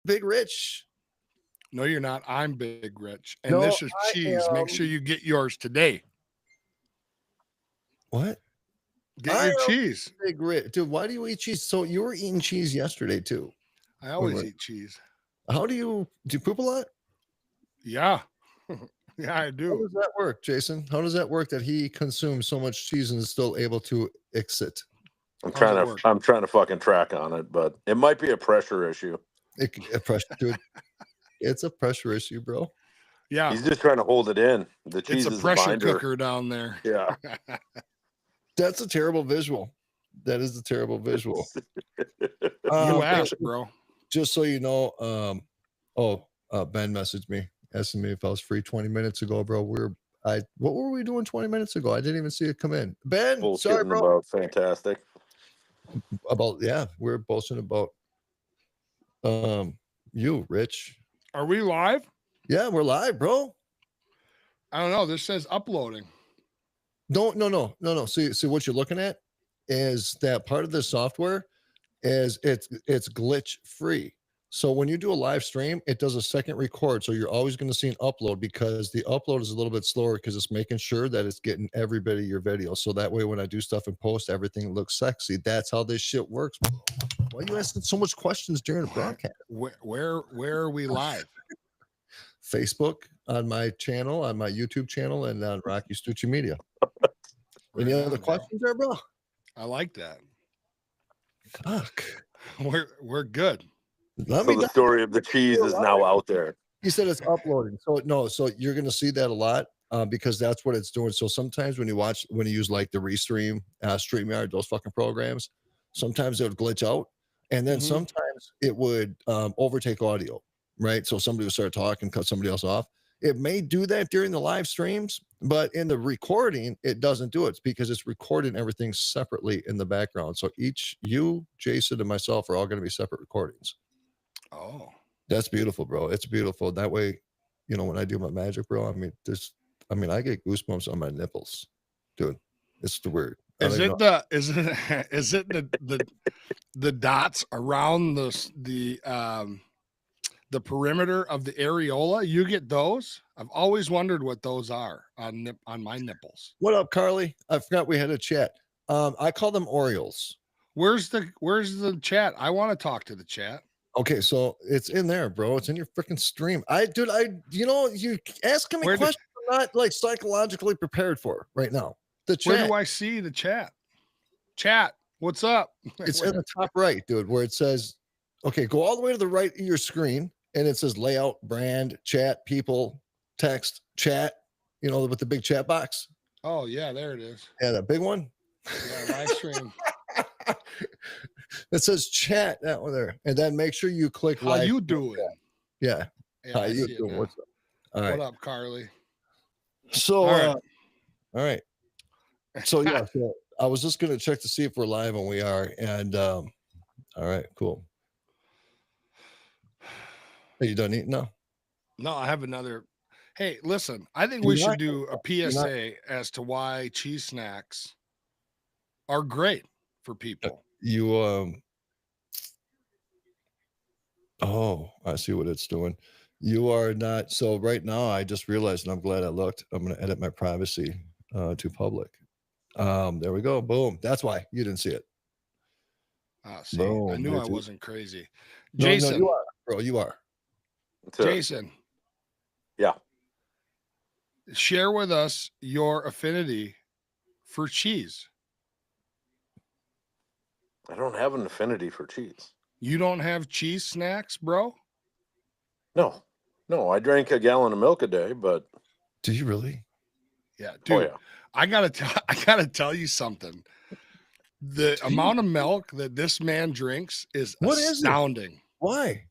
Big Rich. No, you're not. I'm Big Rich. And No, this is I cheese. Make sure you get yours today. What? Get I your am cheese. Big Rich. Dude, why do you eat cheese? So you were eating cheese yesterday too. I always eat cheese. How do you poop a lot? Yeah. Yeah, I How do. does that work, Jason? How does that work that he consumes so much cheese and is still able to exit? I'm How's it trying work? to I'm trying to fucking track on it, but it might be a pressure issue. A pressure, dude. It's a pressure issue, bro. Yeah. He's just trying to hold it in. The cheese It's a is pressure the binder. cooker down there. Yeah. That's a terrible visual. That is a terrible visual. You asked, bro. Just so you know, Ben messaged me asking me if I was free 20 minutes ago, bro. What were we doing 20 minutes ago? I didn't even see it come in. Ben, sorry, Bullshitting bro. about fantastic. We're boasting about you, Rich. Are we live? Yeah, we're live, bro. I don't know. This says uploading. No. See what you're looking at is that part of the software is it's glitch free. So when you do a live stream, it does a second record. So you're always going to see an upload because the upload is a little bit slower because it's making sure that it's getting every bit of your video. So that way, when I do stuff in post, everything looks sexy. That's how this shit works. Why are you asking so much questions during the broadcast? Where are we live? Facebook, on my channel, on my YouTube channel, and on Rocky Stucci Media. Any other questions there, bro? I like that. Fuck. We're good. So the story of the cheese is now out there. He said it's uploading. So you're going to see that a lot because that's what it's doing. So sometimes when you use like the Restream, StreamYard, those fucking programs, sometimes it would glitch out. And then sometimes it would overtake audio, right? So somebody would start talking, cut somebody else off. It may do that during the live streams, but in the recording, it doesn't do it because it's recording everything separately in the background. So you, Jason, and myself are all going to be separate recordings. Oh, that's beautiful, bro. It's beautiful. That way, when I do my magic, bro, I I get goosebumps on my nipples, dude. It's the weird. Is it the dots around the perimeter of the areola? You get those? I've always wondered what those are on my nipples. What up, Carly? I forgot we had a chat. I call them Orioles. Where's the chat? I want to talk to the chat. Okay, so it's in there, bro. It's in your freaking stream. You asking me questions I'm not like psychologically prepared for right now. The chat. Where do I see the chat? Chat, what's up? It's in the top right, dude, where it says, okay, go all the way to the right of your screen, and it says layout, brand, chat, people, text, chat, with the big chat box. Oh, yeah, there it is. Yeah, that big one. Yeah, live stream. It says chat, that one there. And then make sure you click How you doing? Yeah. How you doing? What's up? All right. What up, Carly? So, all right. So, yeah, so I was just going to check to see if we're live, and we are. And, all right, cool. Are you done eating now? No, I have another. Hey, listen, I think we should do a PSA as to why cheese snacks are great for people. I see what it's doing. You are not. So right now, I just realized, and I'm glad I looked. I'm going to edit my privacy to public. There we go. Boom. That's why you didn't see it. See, boom, I knew I wasn't crazy. No, Jason, you are, bro. You are. Jason. Yeah. Share with us your affinity for cheese. I don't have an affinity for cheese. You don't have cheese snacks, bro? No, I drank a gallon of milk a day, but do you really? Yeah, dude. Oh, yeah. I gotta tell you something. The amount of milk that this man drinks is astounding. Why?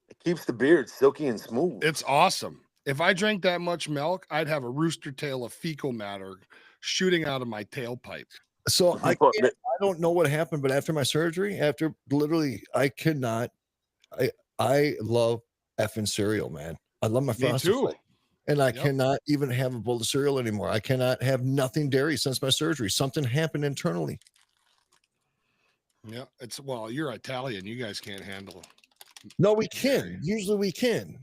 It keeps the beard silky and smooth. It's awesome. If I drank that much milk, I'd have a rooster tail of fecal matter shooting out of my tailpipe. So I don't know what happened, but after my surgery, I cannot. I love effing cereal, man. I love my Frosted Flakes, and I cannot even have a bowl of cereal anymore. I cannot have nothing dairy since my surgery. Something happened internally. Yeah, you're Italian. You guys can't handle No, we can. Dairy. Usually we can.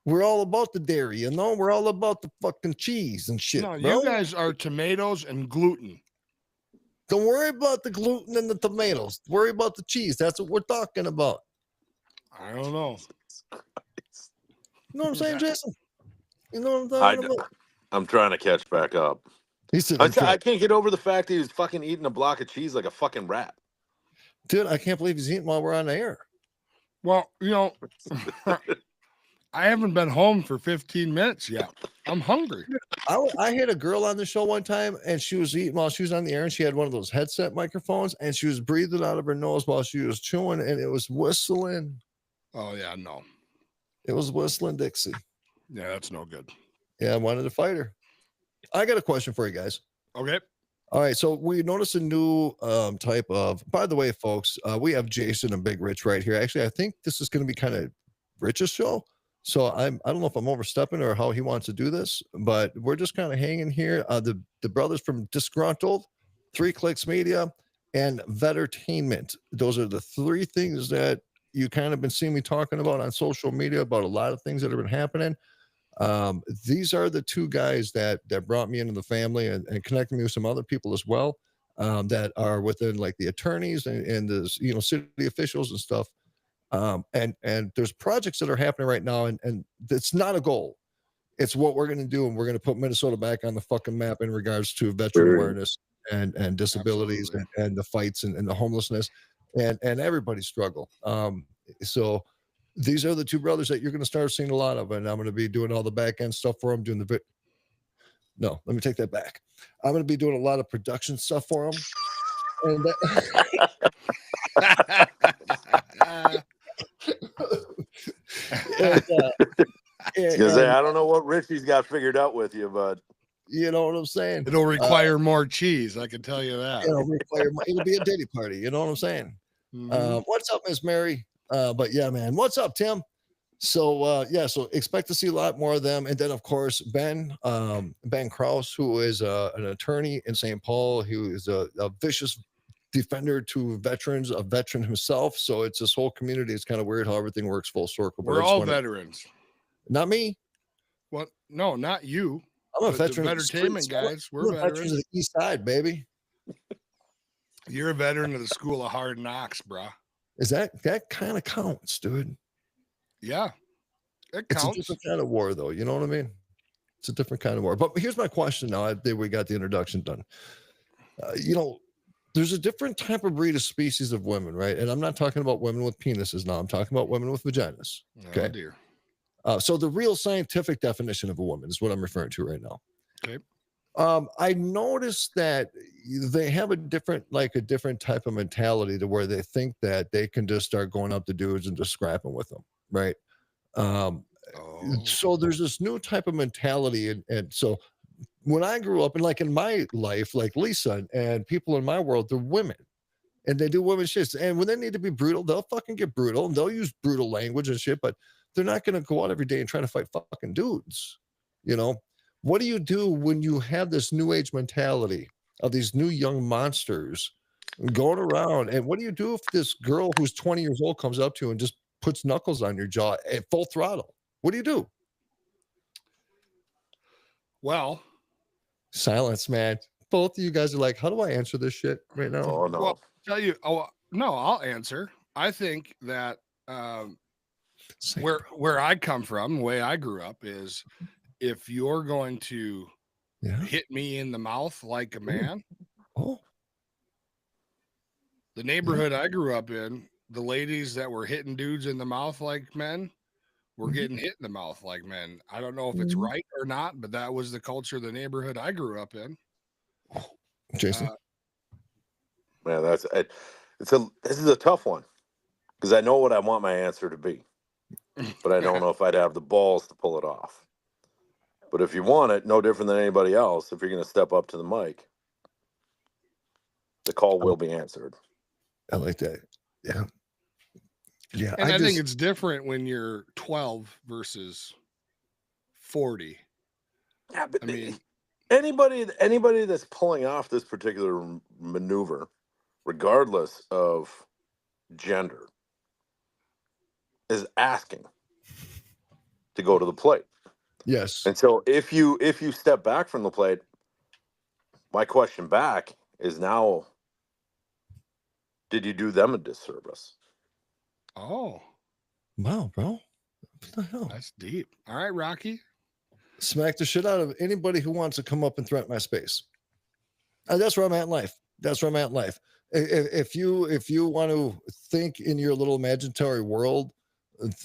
We're all about the dairy, you know. We're all about the fucking cheese and shit, No, bro. you guys are tomatoes and gluten. Don't worry about the gluten and the tomatoes. Worry about the cheese. That's what we're talking about. I don't know. You know what I'm saying, Jason? You know what I'm I, talking about? I'm trying to catch back up. He said, I can't get over the fact that he was fucking eating a block of cheese like a fucking rat. dude, I can't believe he's eating while we're on the air. Well, you know, I haven't been home for 15 minutes yet. I'm hungry. I had a girl on the show one time, and she was eating while she was on the air, and she had one of those headset microphones, and she was breathing out of her nose while she was chewing, and it was whistling. Oh, yeah, no. It was whistling Dixie. Yeah, that's no good. Yeah, I wanted to fight her. I got a question for you guys. Okay. All right, so we noticed a new type of. By the way, folks, we have Jason and Big Rich right here. Actually, I think this is going to be kind of Rich's show. So I don't know if I'm overstepping or how he wants to do this, but we're just kind of hanging here. The brothers from DisGRUNTled, 3 Clicks Media, and Vettertainment. Those are the 3 things that you kind of been seeing me talking about on social media about a lot of things that have been happening. These are the 2 guys that brought me into the family and connected me with some other people as well, that are within like the attorneys and the city officials and stuff. And there's projects that are happening right now, and it's not a goal. It's what we're going to do, and we're going to put Minnesota back on the fucking map in regards to veteran awareness and disabilities and the fights and the homelessness and everybody's struggle. So these are the 2 brothers that you're going to start seeing a lot of, and I'm going to be doing all the back end stuff for them, doing the no, let me take that back. I'm going to be doing a lot of production stuff for them. And I don't know what Richie's got figured out with you, but you know what I'm saying? It'll require more cheese. I can tell you that. It'll be a ditty party. You know what I'm saying? Mhm. What's up, Miss Mary? But yeah, man. What's up, Tim? So so expect to see a lot more of them. And then of course, Ben Krause, who is an attorney in St. Paul, who is a vicious defender to veterans, a veteran himself. So it's this whole community. It's kind of weird how everything works full circle. We're all veterans. Not me. What? No, not you. I'm a veteran. Entertainment guys. We're veterans of the East Side, baby. You're a veteran of the School of Hard Knocks, bro. Is that kind of counts, dude? Yeah, it counts. It's a different kind of war, though. You know what I mean? It's a different kind of war. But here's my question now. We got the introduction done. There's a different type of breed of species of women, right? And I'm not talking about women with penises now. I'm talking about women with vaginas. Okay. Oh, dear. So the real scientific definition of a woman is what I'm referring to right now. Okay. I noticed that they have a different type of mentality to where they think that they can just start going up to dudes and just scrapping with them, right? So there's this new type of mentality, and so when I grew up, and like in my life, like Lisa and people in my world, they're women, and they do women shit. And when they need to be brutal, they'll fucking get brutal, and they'll use brutal language and shit. But they're not going to go out every day and try to fight fucking dudes, you know. What do you do when you have this new age mentality of these new young monsters going around? And what do you do if this girl who's 20 years old comes up to you and just puts knuckles on your jaw at full throttle? What do you do? Well, silence, man. Both of you guys are like, how do I answer this shit right now? Oh, no. Well, tell you. Oh, no, I'll answer. I think that where I come from, the way I grew up is, if you're going to hit me in the mouth like a man, the neighborhood I grew up in, the ladies that were hitting dudes in the mouth like men were getting hit in the mouth like men. I don't know if it's right or not, but that was the culture of the neighborhood I grew up in. Jason? Man, this is a tough one, because I know what I want my answer to be, but I don't know if I'd have the balls to pull it off. But if you want it, no different than anybody else, if you're going to step up to the mic, the call will be answered. I like that. Yeah. Yeah. And I think it's different when you're 12 versus 40. Yeah, but I mean, anybody that's pulling off this particular maneuver, regardless of gender, is asking to go to the plate. Yes. And so if you step back from the plate, my question back is now, did you do them a disservice? Oh, Wow, bro. What the hell? that's deep. All right, Rocky. Smack the shit out of anybody who wants to come up and threaten my space. And that's where I'm at in life. That's where I'm at in life. If you want to think in your little imaginary world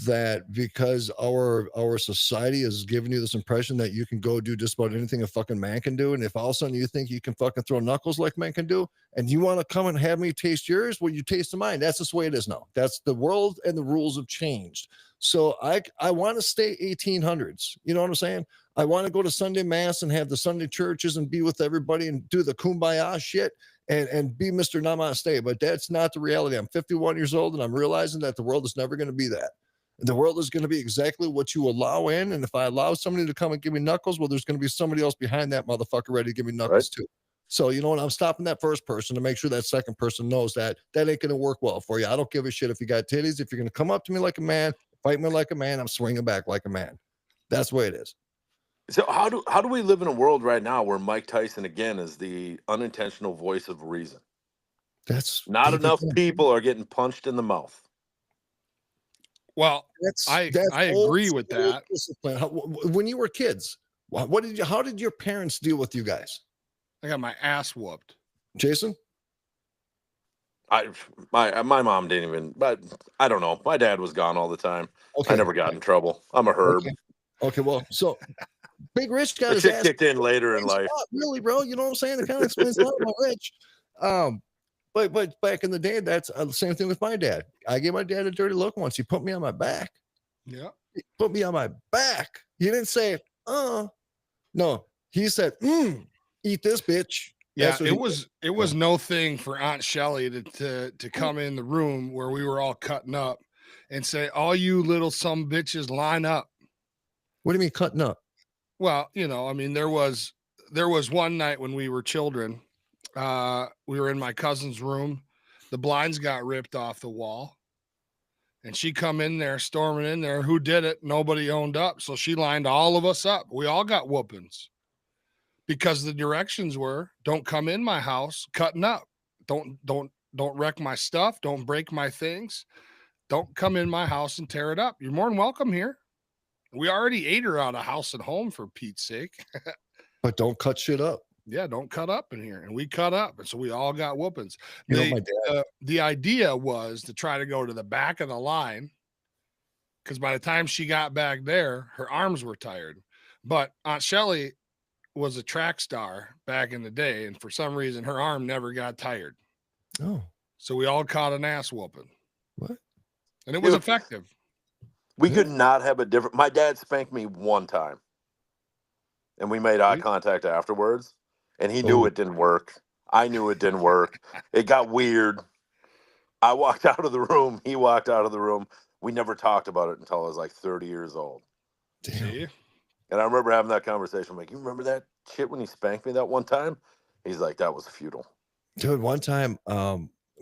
that because our society has given you this impression that you can go do just about anything a fucking man can do, and if all of a sudden you think you can fucking throw knuckles like man can do, and you want to come and have me taste yours, well, you taste mine. That's just the way it is now. That's the world, and the rules have changed. So I want to stay 1800s. You know what I'm saying? I want to go to Sunday mass and have the Sunday churches and be with everybody and do the kumbaya shit and be Mr. Namaste. But that's not the reality. I'm 51 years old and I'm realizing that the world is never going to be that. The world is going to be exactly what you allow in. And if I allow somebody to come and give me knuckles, well, there's going to be somebody else behind that motherfucker ready to give me knuckles too. So, you know what? I'm stopping that first person to make sure that second person knows that that ain't going to work well for you. I don't give a shit if you got titties. If you're going to come up to me like a man, fight me like a man, I'm swinging back like a man. That's the way it is. So how do we live in a world right now where Mike Tyson again is the unintentional voice of reason? That's Not enough people are getting punched in the mouth. Well, that's I agree with that. Discipline. When you were kids, how did your parents deal with you guys? I got my ass whooped. Jason? My mom didn't even, but I don't know. My dad was gone all the time. Okay. I never got in trouble. I'm a herb. Okay, well, so Big Rich got his shit ass kicked in later in life. Really, bro? You know what I'm saying? It kind of explains a lot about Rich. But back in the day, that's the same thing with my dad. I gave my dad a dirty look once. He put me on my back. Yeah. He put me on my back. He didn't say, no. He said, eat this, bitch. Yeah, it was no thing for Aunt Shelly to come in the room where we were all cutting up and say, all you little some bitches line up. What do you mean cutting up? Well, you know, I mean, there was one night when we were children. We were in my cousin's room. The blinds got ripped off the wall. And she come in there, storming in there. Who did it? Nobody owned up. So she lined all of us up. We all got whoopings. Because the directions were, don't come in my house cutting up. Don't wreck my stuff. Don't break my things. Don't come in my house and tear it up. You're more than welcome here. We already ate her out of house and home, for Pete's sake. But don't cut shit up. Yeah, don't cut up in here. And we cut up. And so we all got whoopings. You know, my dad. The idea was to try to go to the back of the line, because by the time she got back there, her arms were tired. But Aunt Shelly was a track star back in the day, and for some reason her arm never got tired. Oh. So we all caught an ass whooping. What? And it was effective. We could not have a different. My dad spanked me one time, and we made eye contact afterwards, and he knew it didn't work. I knew it didn't work. It got weird. I walked out of the room. He walked out of the room. We never talked about it until I was like 30 years old. Damn. And I remember having that conversation. I'm like, you remember that shit when he spanked me that one time? He's like, that was futile. Dude, one time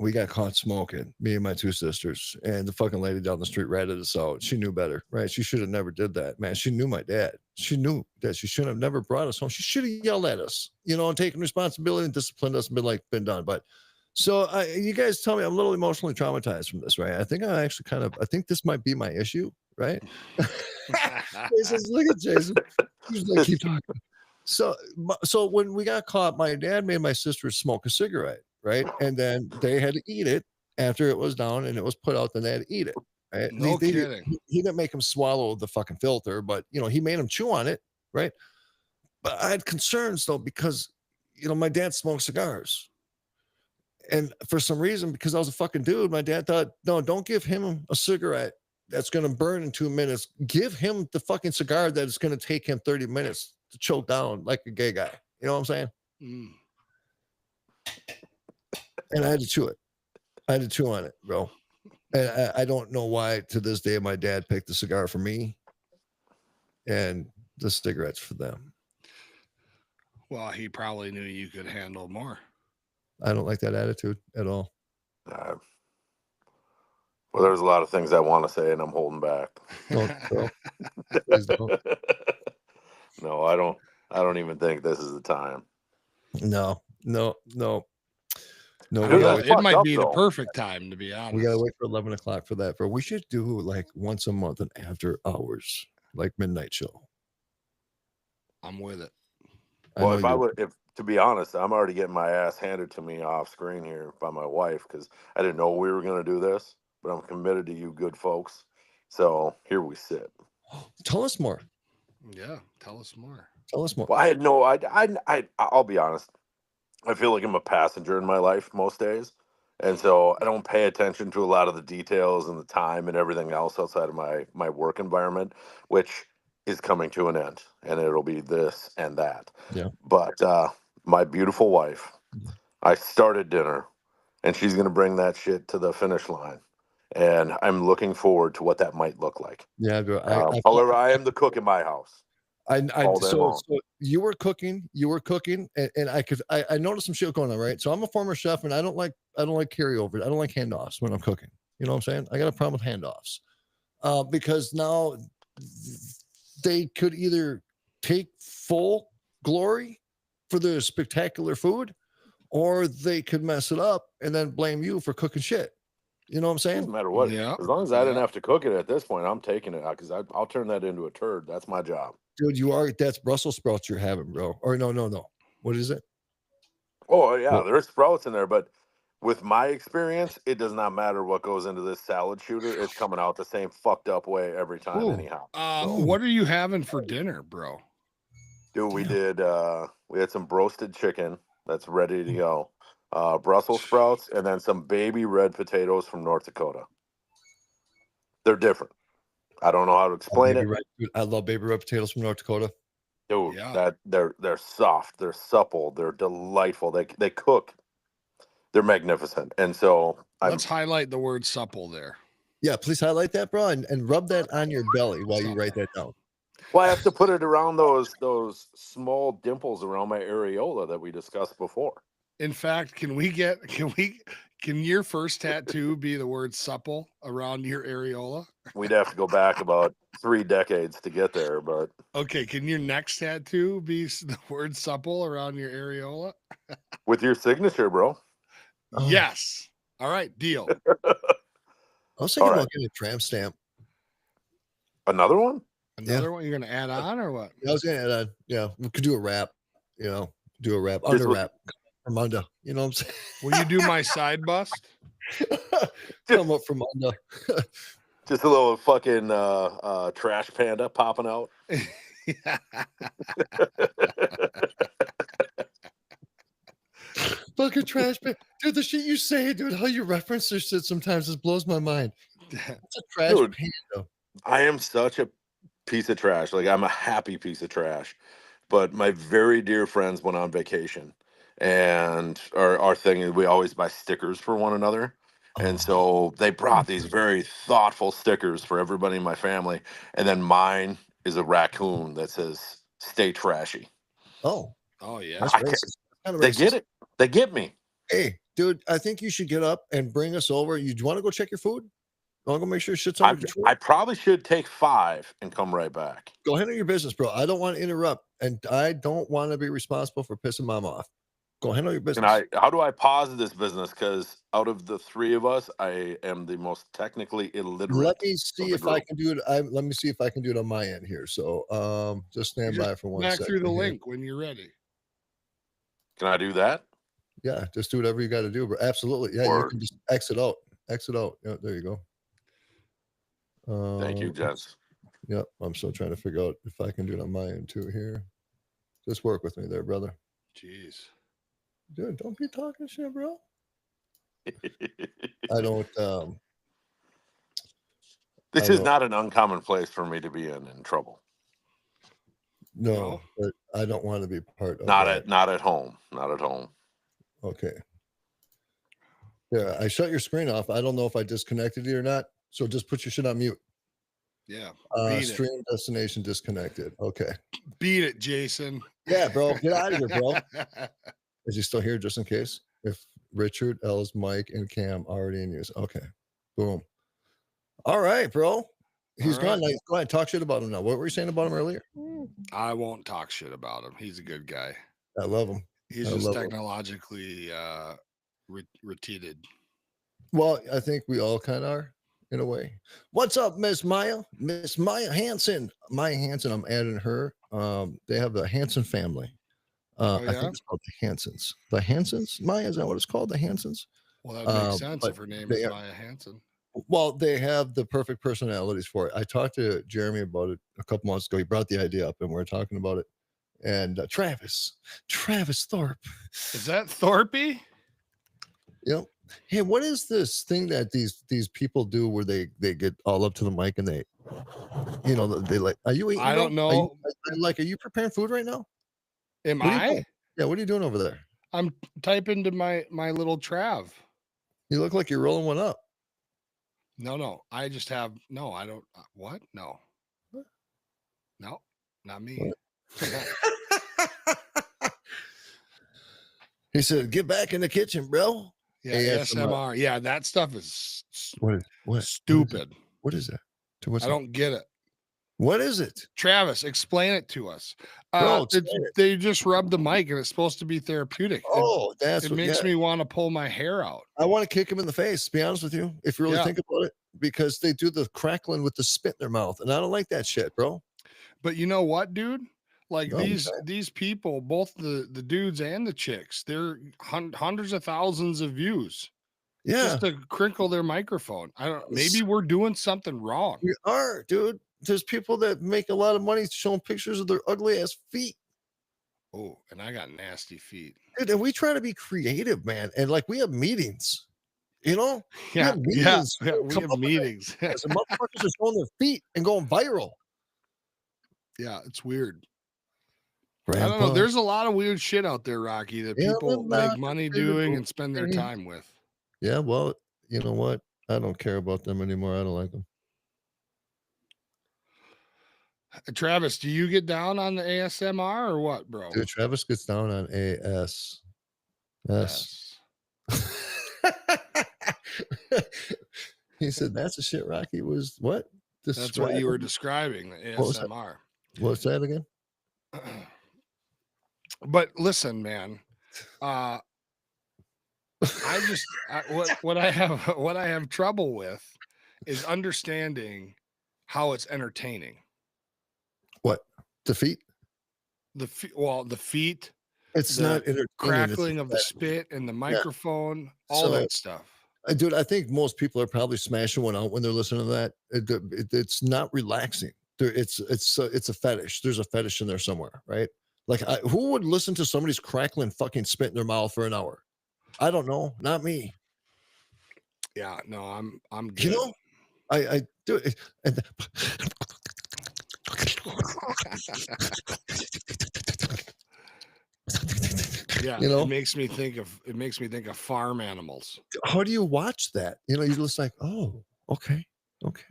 we got caught smoking, me and my two sisters, and the fucking lady down the street ratted us out. She knew better, right? She should have never did that, man. She knew my dad. She knew that she should have never brought us home. She should have yelled at us, you know, and taken responsibility and disciplined us and been done. But so you guys tell me I'm a little emotionally traumatized from this, right? I think I think this might be my issue, right? Jason, look at Jason. He's like, keep talking. So when we got caught, my dad made my sister smoke a cigarette, right? And then they had to eat it after it was down and it was put out. Then they had to eat it, right? No kidding. He didn't make him swallow the fucking filter, but you know he made him chew on it, right? But I had concerns though because you know my dad smoked cigars, and for some reason because I was a fucking dude, my dad thought, no, don't give him a cigarette that's going to burn in 2 minutes. Give him the fucking cigar that is going to take him 30 minutes to choke down like a gay guy. You know what I'm saying? Mm. And I had to chew it. I had to chew on it, bro. And I don't know why to this day my dad picked the cigar for me and the cigarettes for them. Well, he probably knew you could handle more. I don't like that attitude at all. Well, there's a lot of things I want to say, and I'm holding back. Don't, bro. Please don't. No, I don't. I don't even think this is the time. No. Dude, We Well, gotta, it might up, be the though. perfect time, to be we gotta honest. wait for 11 o'clock for that, bro. We should do like once a month an after hours, like midnight show. I'm with it. I Well, know if I you. would, if to be honest, I'm already getting my ass handed to me off screen here by my wife because I didn't know we were going to do this, but I'm committed to you good folks. So here we sit. Tell us more. Yeah, tell us more. Tell us more. Well, I'll be honest. I feel like I'm a passenger in my life most days. And so I don't pay attention to a lot of the details and the time and everything else outside of my work environment, which is coming to an end. And it'll be this and that. Yeah. But my beautiful wife, I started dinner and she's going to bring that shit to the finish line. And I'm looking forward to what that might look like. Yeah, bro. However, I am the cook in my house. All day long. So you were cooking, and I noticed some shit going on, right? So I'm a former chef, and I don't like carryover. I don't like handoffs when I'm cooking. You know what I'm saying? I got a problem with handoffs, because now they could either take full glory for the spectacular food, or they could mess it up and then blame you for cooking shit. You know what I'm saying? Doesn't matter what. Yeah. As long as I didn't Yeah. have to cook it at this point, I'm taking it because I'll turn that into a turd. That's my job. Dude, that's Brussels sprouts you're having, bro. Or no. What is it? Oh yeah, What? there's sprouts in there, but with my experience, it does not matter what goes into this salad shooter. It's coming out the same fucked up way every time, Ooh. anyhow. What are you having for dinner, bro? Dude, we had some roasted chicken that's ready to go. Brussels sprouts and then some baby red potatoes from North Dakota. They're different. I don't know how to explain it. Dude, I love baby red potatoes from North Dakota. Dude, Yeah. that they're soft, they're supple, they're delightful. They cook. They're magnificent. And so Let's highlight the word supple there. Yeah, please highlight that, bro, and rub that on your belly while you write that down. well, I have to put it around those small dimples around my areola that we discussed before. In fact, can your first tattoo be the word supple around your areola? We'd have to go back about 3 decades to get there, but Okay, can your next tattoo be the word supple around your areola? with your signature, bro. Oh. Yes. All right, deal. I was thinking All right. about getting a tramp stamp. Another one? Another one you're gonna add on or what? I was gonna add on. Yeah, we could do a rap. Do a rap, Just under with- wrap, from under. You know what I'm saying? Will you do my side bust? Come up from under. Just a little fucking trash panda popping out. Fucking trash bag. Dude, the shit you say, dude, how you reference this shit sometimes just blows my mind. It's a trash Dude. panda. I am such a piece of trash. Like I'm a happy piece of trash. But my very dear friends went on vacation, and our thing is we always buy stickers for one another. And so they brought these very thoughtful stickers for everybody in my family. And then mine is a raccoon that says "Stay trashy." Oh, yeah. that's racist. Kind of They racist. get it. They get me. Hey, dude, I think you should get up and bring us over. Do you want to go check your food? You want to go make sure shit's under control? I probably should take 5 and come right back. Go handle your business, bro. I don't want to interrupt, and I don't want to be responsible for pissing mom off. Go handle your business. How do I pause this business? Because out of the 3 of us, I am the most technically illiterate. Let me see if I can do it. Let me see if I can do it on my end here. So, just stand by for 1 second. Back through the here. link when you're ready. Can I do that? Yeah, just do whatever you got to do, bro. Absolutely. Yeah, you can just exit out. Exit out. Yeah, there you go. Thank you, gents. Yep, I'm still trying to figure out if I can do it on my end too here. Just work with me there, brother. Jeez. Dude, don't be talking shit, bro. I don't. This is not an uncommon place for me to be in trouble. No, but I don't want to be part of Not that. not at home. Not at home. Okay. Yeah, I shut your screen off. I don't know if I disconnected you or not. So just put your shit on mute. Yeah. Stream destination disconnected. Okay. Beat it, Jason. Yeah, bro. Get out of here, bro. Is he still here just in case? If Richard, Els, Mike, and Cam already in use. Okay. Boom. All right, bro. He's All gone. right. Now. Go ahead, talk shit about him now. What were you saying about him earlier? I won't talk shit about him. He's a good guy. I love him. He's I just love him. technologically retarded. Well, I think we all kind of are in a way. What's up, Miss Maya? Miss Maya Hansen. Maya Hansen. I'm adding her. They have the Hansen family. Oh, I yeah? think it's called the Hansons. The Hansons? Maya, is that what it's called? The Hansons? Well, that makes sense But if her name they is are, Maya Hansen. well, they have the perfect personalities for it. I talked to Jeremy about it a couple months ago. He brought the idea up and we are talking about it. And Travis Thorpe. Is that Thorpey? Yep. Hey, what is this thing that these people do where they get all up to the mic and they like, are you eating? I don't know. Are you preparing food right now? Am What are you I? doing? Yeah, what are you doing over there? I'm typing to my little Trav. You look like you're rolling one up. No. I just have no. I don't. What? No. No, not me. He said, "Get back in the kitchen, bro." Yeah, ASMR. Yeah, that stuff is What? stupid. What is that? I don't get it. What is it? Travis, explain it to us. Bro, They just rub the mic and it's supposed to be therapeutic. Oh, it makes me want to pull my hair out. I want to kick him in the face, to be honest with you, if you really think about it, because they do the crackling with the spit in their mouth, and I don't like that shit, bro. But you know what, dude? Like these people, both the dudes and the chicks, they're hundreds of thousands of views. Yeah. Just to crinkle their microphone. Maybe we're doing something wrong. We are, dude. There's people that make a lot of money showing pictures of their ugly ass feet. Oh, and I got nasty feet. Dude, and we try to be creative, man. And like we have meetings, you know? Yeah, we have meetings. Some motherfuckers are showing their feet and going viral. Yeah, it's weird. Grandpa. I don't know. There's a lot of weird shit out there, Rocky, that people make money doing and spend their time with. Yeah, well, you know what? I don't care about them anymore. I don't like them. Travis, do you get down on the ASMR or what, bro? Dude, Travis gets down on AS. Yes. He said, "That's the shit Rocky was what?" That's what you were describing, the ASMR. What's that again? But listen, man, what I have trouble with is understanding how it's entertaining. What? The feet? The feet. It's not entertaining. Crackling of the spit and the microphone, all that stuff. Dude, I think most people are probably smashing one out when they're listening to that. It's not relaxing. It's a fetish. There's a fetish in there somewhere, right? Like, who would listen to somebody's crackling fucking spit in their mouth for an hour? I don't know. Not me. Yeah, no, I'm good. You know, I do it. And yeah, you know, it makes me think of farm animals. How do you watch that? You know, you're just like, oh, okay.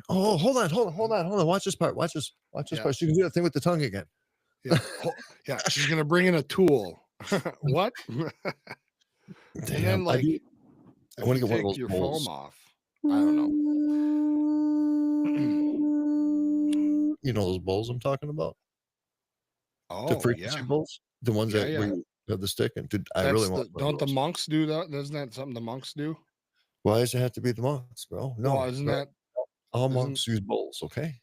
Oh, hold on. Watch this part. Watch this part. So you can do that thing with the tongue again. Yeah, yeah. She's gonna bring in a tool. What? Damn, and then like, I want to get one of those your bowls. foam off. I don't know. You know those bowls I'm talking about? Oh, the frequency bowls, the ones that where you have the stick. And dude, I really want. Don't the monks do that? Isn't that something the monks do? Why does it have to be the monks, bro? No, well, isn't that all monks use bowls? Okay.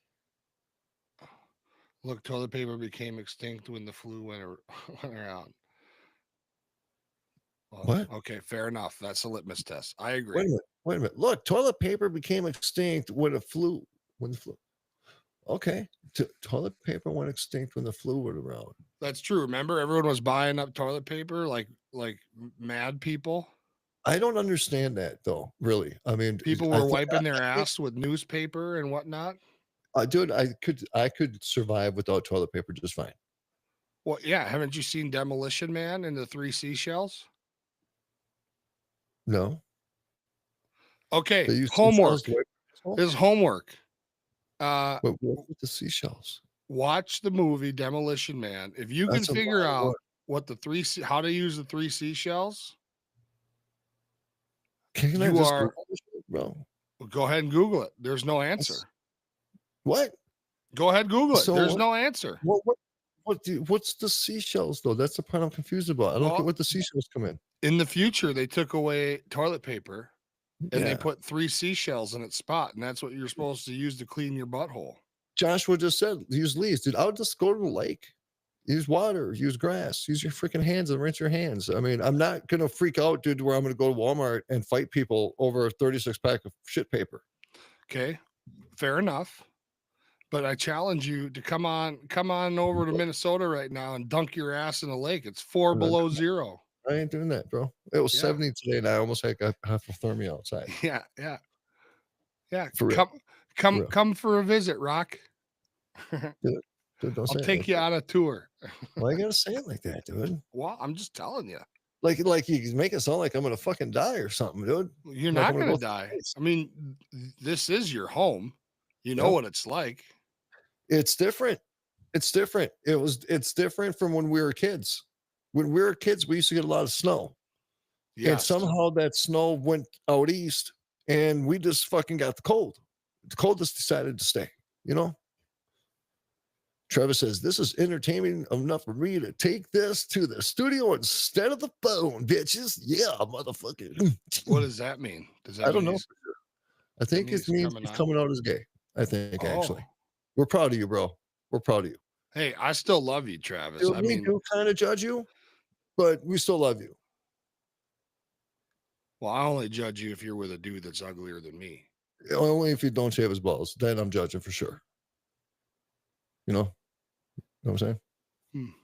Look, toilet paper became extinct when the flu went around. Well, what? Okay, fair enough. That's a litmus test. I agree. Wait a minute. Look, toilet paper became extinct when the flu. Okay, toilet paper went extinct when the flu went around. That's true. Remember, everyone was buying up toilet paper like mad people. I don't understand that though. Really, I mean, people were wiping their ass with newspaper and whatnot. Dude, I could survive without toilet paper just fine. Well, yeah. Haven't you seen Demolition Man and the 3 seashells? No. Okay. Homework. This is homework. What with the seashells? Watch the movie Demolition Man. If you can figure out what how to use the 3 seashells, bro. Well, go ahead and Google it. There's no answer. What? Go ahead, Google it. So There's what- no answer. What's the seashells though? That's the part I'm confused about. I don't get what the seashells come in. In the future, they took away toilet paper and they Yeah. put 3 seashells in its spot, and that's what you're supposed to use to clean your butthole. Joshua just said use leaves, dude. I would just go to the lake, use water, use grass, use your freaking hands and rinse your hands. I mean, I'm not gonna freak out, dude, where I'm gonna go to Walmart and fight people over a 36 pack of shit paper. Okay, fair enough. But I challenge you to come on over to Minnesota right now and dunk your ass in a lake. It's 4 below zero. I ain't doing that, bro. It was Yeah. 70 today, and I almost had hypothermia outside. Yeah. For real. Come for a visit, Rock. Dude, don't I'll say it take like you on a tour. that. Why you gotta say it like that, dude? Well, I'm just telling you. Like you make it sound like I'm gonna fucking die or something, dude. You're Like not I'm gonna going go to die. through space. I mean, this is your home. You know Yep. what it's like. It's different. It's different. It's different from when we were kids. When we were kids, we used to get a lot of snow. And Yes. somehow that snow went out east and we just fucking got the cold. The cold just decided to stay, you know? Travis says, this is entertaining enough for me to take this to the studio instead of the phone, bitches. Yeah, motherfucker. What does that mean? Does that I don't mean know. he's- I think mean it he's means coming he's out? coming out as gay. I think, actually. Oh. We're proud of you, bro. We're proud of you. Hey, I still love you, Travis. Dude, I we mean, do kind of judge you, but we still love you. well, I only judge you if you're with a dude that's uglier than me. Only if you don't shave his balls. Then I'm judging for sure. You know what I'm saying?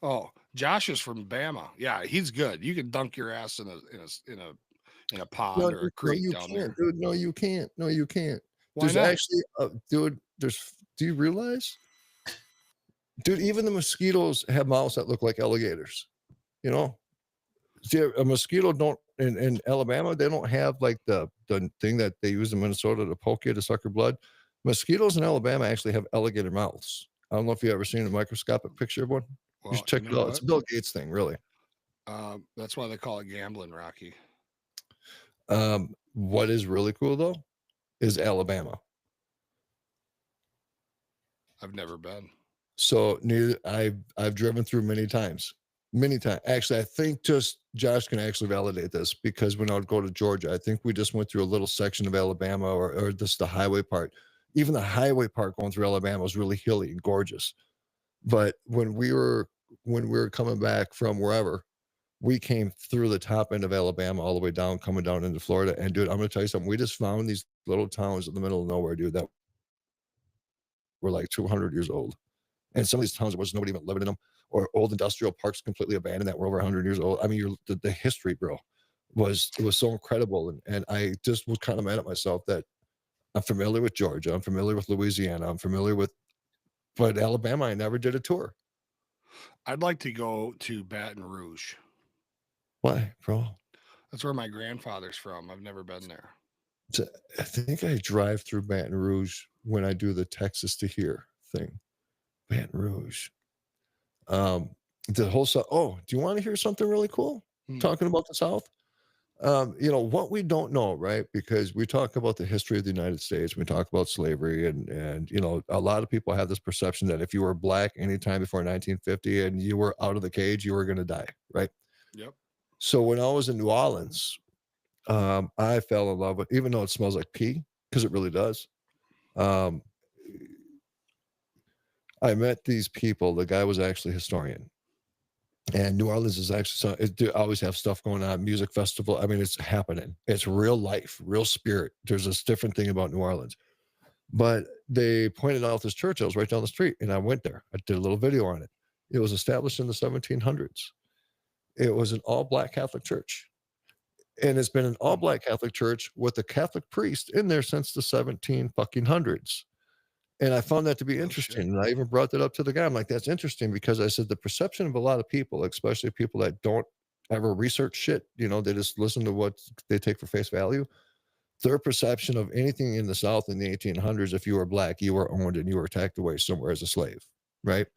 Oh, Josh is from Bama. Yeah, he's good. You can dunk your ass in a pond or a creek you down can't, there. dude. No, you can't. No, you can't. Why There's not? actually, dude. Do you realize, dude? Even the mosquitoes have mouths that look like alligators. You know, see, a mosquito don't in Alabama. They don't have like the thing that they use in Minnesota to poke you to suck your blood. Mosquitoes in Alabama actually have alligator mouths. I don't know if you ever seen a microscopic picture of one. Well, You should check you it know out. It's a what? Bill Gates thing, really. That's why they call it gambling, Rocky. What is really cool though is Alabama. I've never been. So I've driven through many times. Actually, I think just Josh can actually validate this because when I would go to Georgia, I think we just went through a little section of Alabama or just the highway part. Even the highway part going through Alabama was really hilly and gorgeous. But when we were coming back from wherever, we came through the top end of Alabama all the way down, coming down into Florida. And dude, I'm gonna tell you something. We just found these little towns in the middle of nowhere, dude, that were like 200 years old. And some of these towns, there was nobody even living in them, or old industrial parks completely abandoned that were over 100 years old. I mean, the history, bro, was so incredible. And I just was kind of mad at myself that I'm familiar with Georgia, I'm familiar with Louisiana, I'm familiar with, but Alabama, I never did a tour. I'd like to go to Baton Rouge. Why, bro? That's where my grandfather's from. I've never been there. I think I drive through Baton Rouge when I do the Texas to here thing. Baton Rouge. The whole South. Oh, do you want to hear something really cool? Talking about the South. You know what we don't know, right? Because we talk about the history of the United States, we talk about slavery, and you know, a lot of people have this perception that if you were black anytime before 1950 and you were out of the cage, you were going to die, right? Yep. So when I was in New Orleans, I fell in love with, even though it smells like pee, because it really does. I met these people. The guy was actually a historian. And New Orleans is actually, they always have stuff going on, music festival. I mean, it's happening. It's real life, real spirit. There's this different thing about New Orleans. But they pointed out this church that was right down the street, and I went there. I did a little video on it. It was established in the 1700s. It was an all-black Catholic church. And it's been an all-black Catholic church with a Catholic priest in there since the 1700s. And I found that to be interesting. And I even brought that up to the guy. I'm like, that's interesting, because I said the perception of a lot of people, especially people that don't ever research shit, you know, they just listen to what they take for face value. Their perception of anything in the South in the 1800s, if you were black, you were owned and you were tacked away somewhere as a slave, right?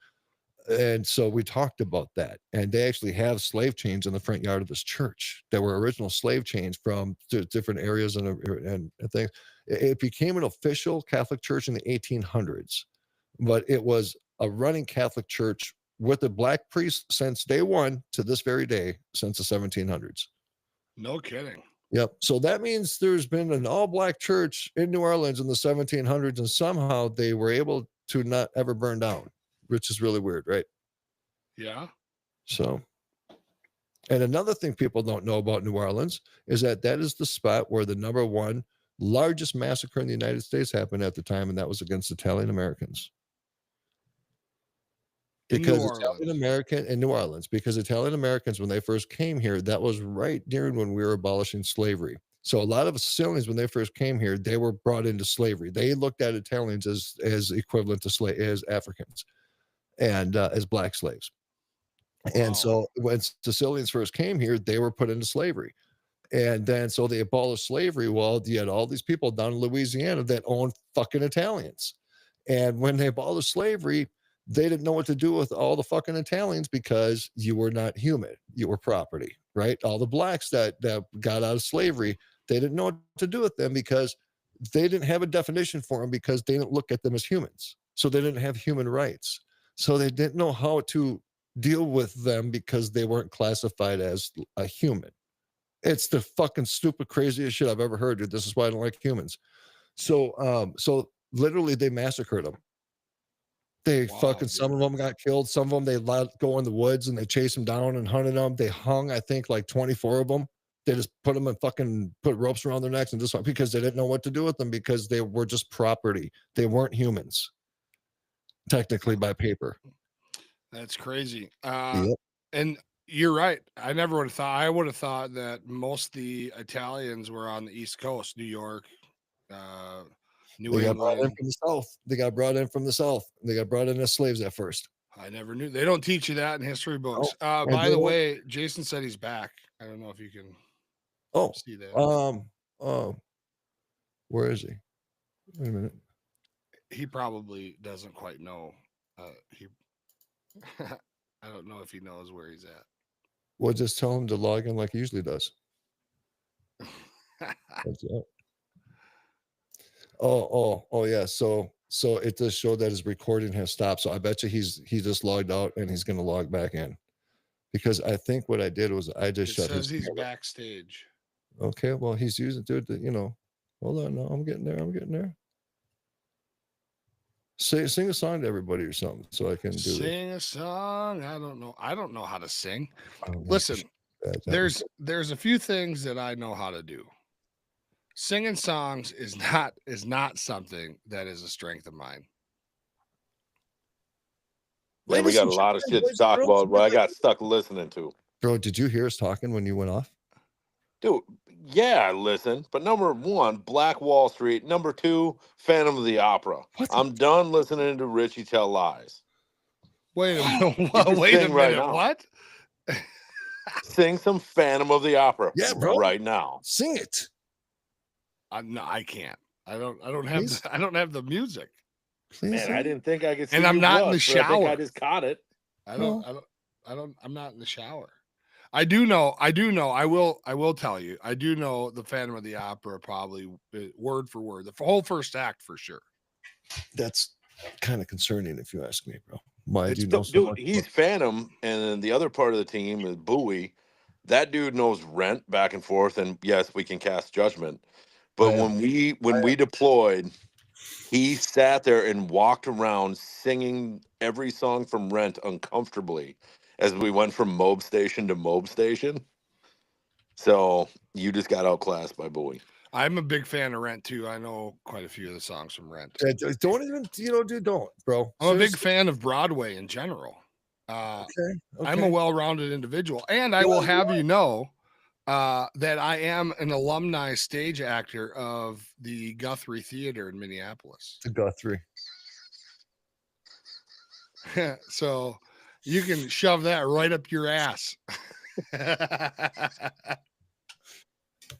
And so we talked about that. And they actually have slave chains in the front yard of this church that were original slave chains from different areas and things. It became an official Catholic church in the 1800s, but it was a running Catholic church with a black priest since day one to this very day, since the 1700s. No kidding. Yep. So that means there's been an all-black church in New Orleans in the 1700s, and somehow they were able to not ever burn down, which is really weird, right? Yeah. So, and another thing people don't know about New Orleans is that that is the spot where the number one largest massacre in the United States happened at the time, and that was against Italian Americans. Because Italian American in New Orleans, because Italian Americans, when they first came here, that was right during when we were abolishing slavery. So a lot of Sicilians, when they first came here, they were brought into slavery. They looked at Italians as equivalent to as Africans and as black slaves. Wow. And so when Sicilians first came here, they were put into slavery. And then so they abolished slavery. Well, you had all these people down in Louisiana that owned fucking Italians. And when they abolished slavery, they didn't know what to do with all the fucking Italians because you were not human. You were property, right? All the blacks that got out of slavery, they didn't know what to do with them because they didn't have a definition for them because they didn't look at them as humans. So they didn't have human rights. So they didn't know how to deal with them because they weren't classified as a human. It's the fucking stupid, craziest shit I've ever heard, dude. This is why I don't like humans. So literally they massacred them. They fucking, some of them got killed. Some of them, they let go in the woods and they chased them down and hunted them. They hung, I think, like 24 of them. They just put them in fucking, put ropes around their necks and just because they didn't know what to do with them because they were just property. They weren't humans, technically by paper. That's crazy. Yep. And you're right. I never would have thought, I would have thought that most of the Italians were on the East Coast, New York, New England. Got brought in from the South. They got brought in from the South. They got brought in as slaves at first. I never knew. They don't teach you that in history books. Oh, by the way, Jason said he's back. I don't know if you can see that. Where is he? Wait a minute. He probably doesn't quite know. I don't know if he knows where he's at. Well, just tell him to log in like he usually does. Oh yeah. So it does show that his recording has stopped. So I bet you he just logged out and he's gonna log back in. Because I think what I did was I just shut his. He's backstage. Okay, well he's using hold on, no, I'm getting there. Sing a song to everybody or something so I can sing a song. I don't know how to sing. Listen, there's a few things that I know how to do. Singing songs is not something that is a strength of mine. Man, we got a lot of shit to talk about. What I got stuck listening to. Bro, did you hear us talking when you went off? Dude, yeah, I listened. But number one, Black Wall Street. Number two, Phantom of the Opera. I'm done listening to Richie tell lies. Wait a minute. Wait a minute. Right, what? Sing some Phantom of the Opera. Yeah, bro. Right now. Sing it. No, I can't. I don't have the music. Please. Man, I didn't think I could. And I'm not in the shower. I think I just caught it. I'm not in the shower. I do know. I will tell you. I do know the Phantom of the Opera probably word for word. The whole first act for sure. That's kind of concerning if you ask me, bro. Why do you know so dude, much he's Phantom, and then the other part of the team is Bowie. That dude knows Rent back and forth, and yes, we can cast judgment. But when we deployed, he sat there and walked around singing every song from Rent uncomfortably as we went from Mob Station to Mob Station. So you just got outclassed by Bowie. I'm a big fan of Rent too. I know quite a few of the songs from Rent. Don't even, dude, don't, bro. I'm a big fan of Broadway in general. Okay. I'm a well-rounded individual, and I will have you know that I am an alumni stage actor of the Guthrie Theater in Minneapolis. The Guthrie. So you can shove that right up your ass.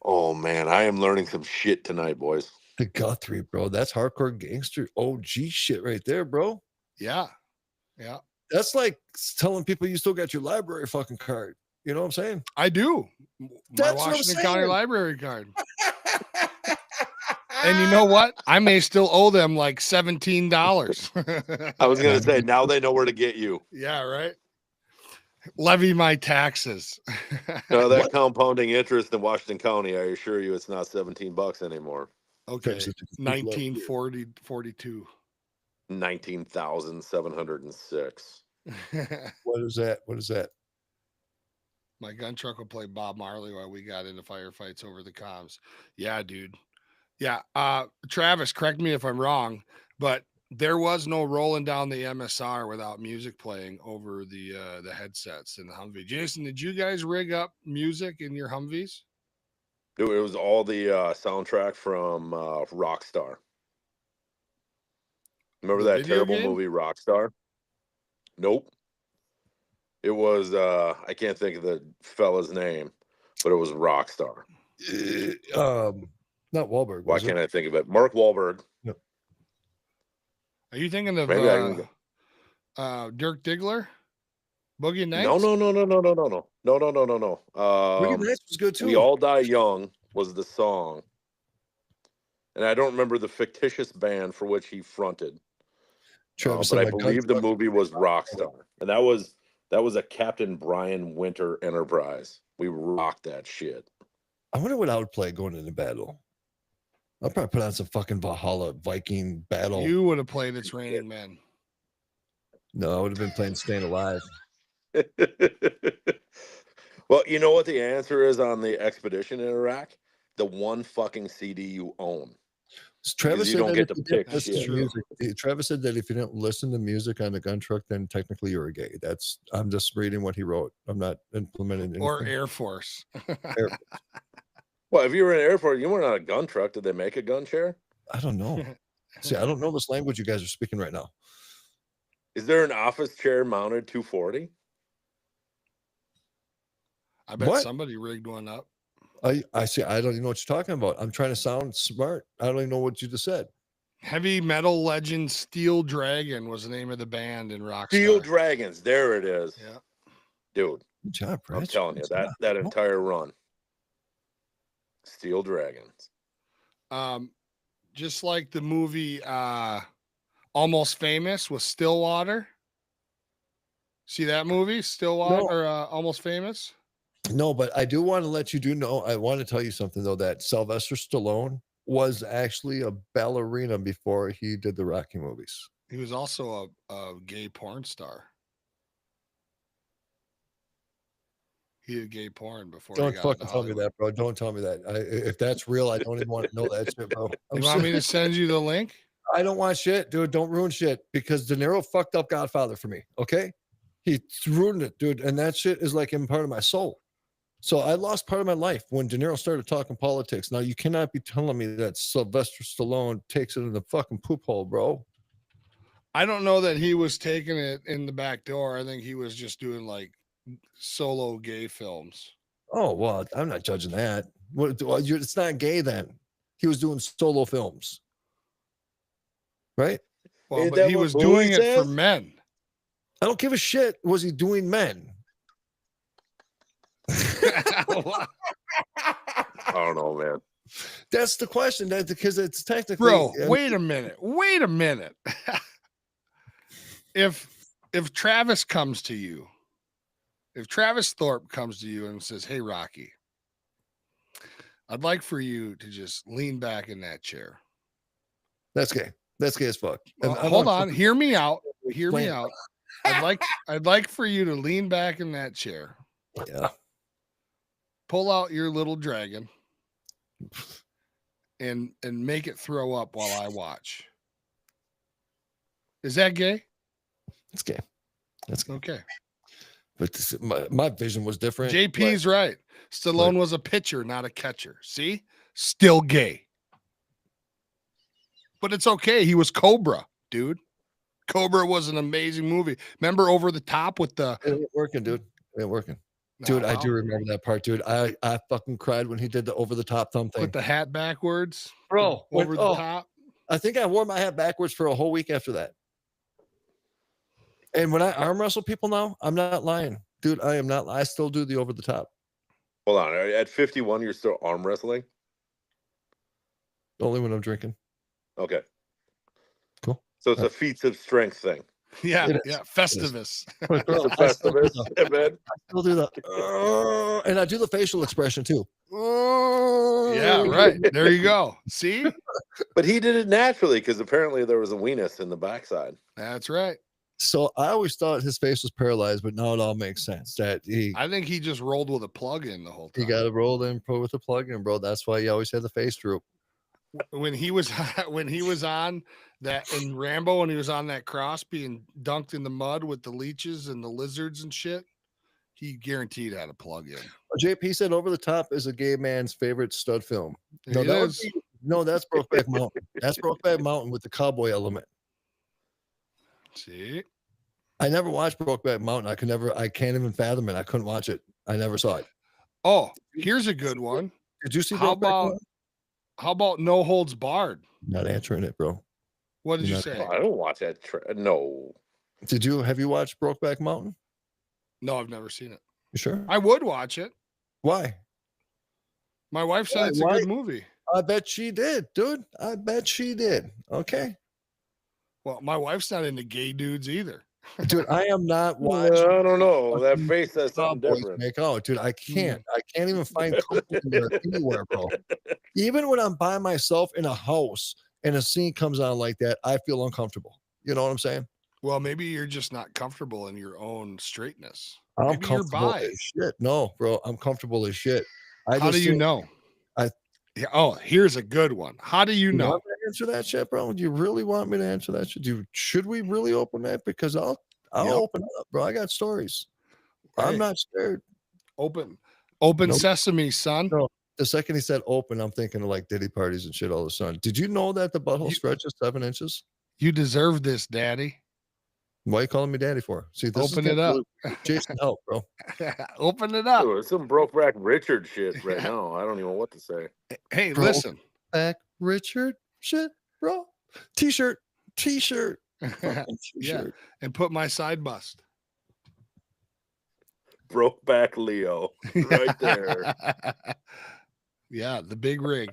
Oh man, I am learning some shit tonight, boys. The Guthrie, bro. That's hardcore gangster OG shit right there, bro. Yeah. Yeah. That's like telling people you still got your library fucking card. You know what I'm saying? I do. My Washington County library card. And you know what? I may still owe them like $17. I was gonna say now they know where to get you. Yeah, right. Levy my taxes. No, that What? compounding interest in Washington County, I assure you, it's not $17 anymore. Okay, Travis, 1942. 19,706. What is that? What is that? My gun truck will play Bob Marley while we got into firefights over the comms. Yeah, dude. Yeah. Travis, correct me if I'm wrong, but there was no rolling down the MSR without music playing over the headsets in the Humvee. Jason, did you guys rig up music in your Humvees? It was all the soundtrack from Rockstar. Remember The that video terrible game? movie Rockstar? Nope. It was I can't think of the fella's name, but it was Rockstar. Not Wahlberg. Why Was can't it? I think of it? Mark Wahlberg. Are you thinking of Maybe I can Dirk Diggler? Boogie Nights? No. Boogie Nights was good We too. All Die Young was the song. And I don't remember the fictitious band for which he fronted. Travis But said I my gun believe the truck- movie was Rockstar. And that was a Captain Brian Winter Enterprise. We rocked that shit. I wonder what I would play going into battle. I'll probably put on some fucking Valhalla Viking battle. You would have played It's Raining Men. No, I would have been playing Staying Alive. Well, you know what the answer is on the expedition in Iraq? The one fucking CD you own. Travis you said don't that get if to you pick didn't listen shit. to music, Travis said that if you didn't listen to music on the gun truck, then technically you're a gay. I'm just reading what he wrote. I'm not implementing anything. Or Air Force. Well, if you were in Air Force, you weren't on a gun truck. Did they make a gun chair? I don't know. See, I don't know this language you guys are speaking right now. Is there an office chair mounted 240? I bet What? somebody rigged one up. I see. I don't even know what you're talking about. I'm trying to sound smart. I don't even know what you just said. Heavy metal legend Steel Dragon was the name of the band in Rockstar. Steel Dragons. There it is. Yeah. Dude, Good job, I'm Prince. telling you, Good that job. that entire run. Steel Dragons. Just like the movie Almost Famous with Stillwater. See that movie? Stillwater No. or Almost Famous? No, but I do want to let you know. I want to tell you something though, that Sylvester Stallone was actually a ballerina before he did the Rocky movies. He was also a gay porn star. He did gay porn before. Don't he got fucking into tell me Hollywood. that, bro. Don't tell me that. If that's real, I don't even want to know that shit, bro. You want me to send you the link? I don't want shit, dude. Don't ruin shit because De Niro fucked up Godfather for me. Okay, he ruined it, dude, and that shit is like in part of my soul. So I lost part of my life when De Niro started talking politics. Now you cannot be telling me that Sylvester Stallone takes it in the fucking poop hole, bro. I don't know that he was taking it in the back door. I think he was just doing like solo gay films. Oh well, I'm not judging that. It's not gay then. He was doing solo films, right? Well, Ain't but that he what was Bowie doing it for says? men. I don't give a shit. Was he doing men? I don't know, man. That's the question. That because it's technically, Bro, wait a minute. Wait a minute. If Travis comes to you, if Travis Thorpe comes to you and says, "Hey, Rocky, I'd like for you to just lean back in that chair." That's gay. That's gay as fuck. Well, And I'm hold not on. Hear me out. Hear me Explain. out. I'd like for you to lean back in that chair. Yeah. Pull out your little dragon and make it throw up while I watch. Is that gay? It's gay. That's gay. Okay. But my vision was different. JP's right. Stallone was a pitcher, not a catcher. See? Still gay. But it's okay. He was Cobra, dude. Cobra was an amazing movie. Remember Over the Top with the... It ain't working, dude. It ain't working. Dude, I do remember that part, dude. I fucking cried when he did the over the top thumb thing. Put the hat backwards. Bro, Over the top. I think I wore my hat backwards for a whole week after that. And when I arm wrestle people now, I'm not lying. Dude, I am not. I still do the over the top. Hold on. At 51, you're still arm wrestling? Only when I'm drinking. Okay. Cool. So it's a feats of strength thing. Yeah, It is. yeah. Festivus. But bro, It's a I still do Festivus, the, man. still do the and I do the facial expression too. Yeah, right. There you go. See? But he did it naturally because apparently there was a weenus in the backside. That's right. So I always thought his face was paralyzed, but now it all makes sense that I think he just rolled with a plug in the whole he time. got to roll in pro with the plug in, bro. That's why he always had the face droop. When he was on that in Rambo, when he was on that cross being dunked in the mud with the leeches and the lizards and shit, he guaranteed had a plug in. JP said Over the Top is a gay man's favorite stud film. No, It that would is. be, no, that's Brokeback Mountain. That's Brokeback Mountain with the cowboy element. See? I never watched Brokeback Mountain. I can't even fathom it. I couldn't watch it. I never saw it. Oh, here's a good one. Did you see How Brokeback Mountain? How about No Holds Barred? Not answering it, bro. What did You're you not- say? Oh, I don't watch that. No. Have you watched Brokeback Mountain? No, I've never seen it. You sure? I would watch it. Why? My wife said Why- it's a why- good movie. I bet she did, dude. I bet she did. Okay. Well, my wife's not into gay dudes either. Dude, I am not I watching don't know. That face says something cowboys different. make out, dude. I can't even find comfort in there anywhere, bro. Even when I'm by myself in a house and a scene comes on like that, I feel uncomfortable. You know what I'm saying? Well, maybe you're just not comfortable in your own straightness. I'm Maybe you're comfortable bi. as shit. No, bro, I'm comfortable as shit. How do you know? Yeah, oh, here's a good one. How do you know? Want me to answer that shit, bro? Do you really want me to answer that shit? Should we really open that? Because I'll Yep. open it up, bro. I got stories. I'm Hey, not scared. open Nope. sesame, son. No. The second he said open, I'm thinking of like Diddy parties and shit all of a sudden. Did you know that the butthole You- stretches 7 inches? You deserve this, daddy. Why are you calling me daddy for? See, this Open is it up. Jason, help, bro. Open it up. Oh, it's some Brokeback Richard shit right now. I don't even know what to say. Hey, Bro. listen. Back Richard shit, bro. T-shirt. Fucking Yeah. T-shirt. And put my side bust. Brokeback Leo. Right there. Yeah, the big rig.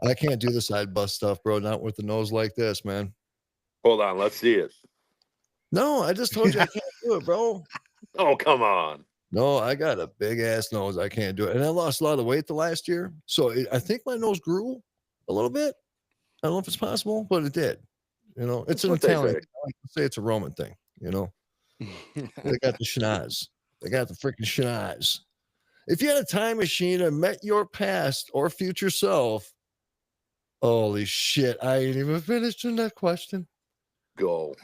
I can't do the side bust stuff, bro. Not with the nose like this, man. Hold on, let's see it. No, I just told you I can't do it, bro. Oh, come on. No, I got a big ass nose. I can't do it. And I lost a lot of weight the last year. So I think my nose grew a little bit. I don't know if it's possible, but it did. You know, it's That's an what they Italian. say. I like to say it's a Roman thing, you know. They got the schnoz. They got the freaking schnoz. If you had a time machine and met your past or future self, holy shit, I ain't even finished in that question. Go.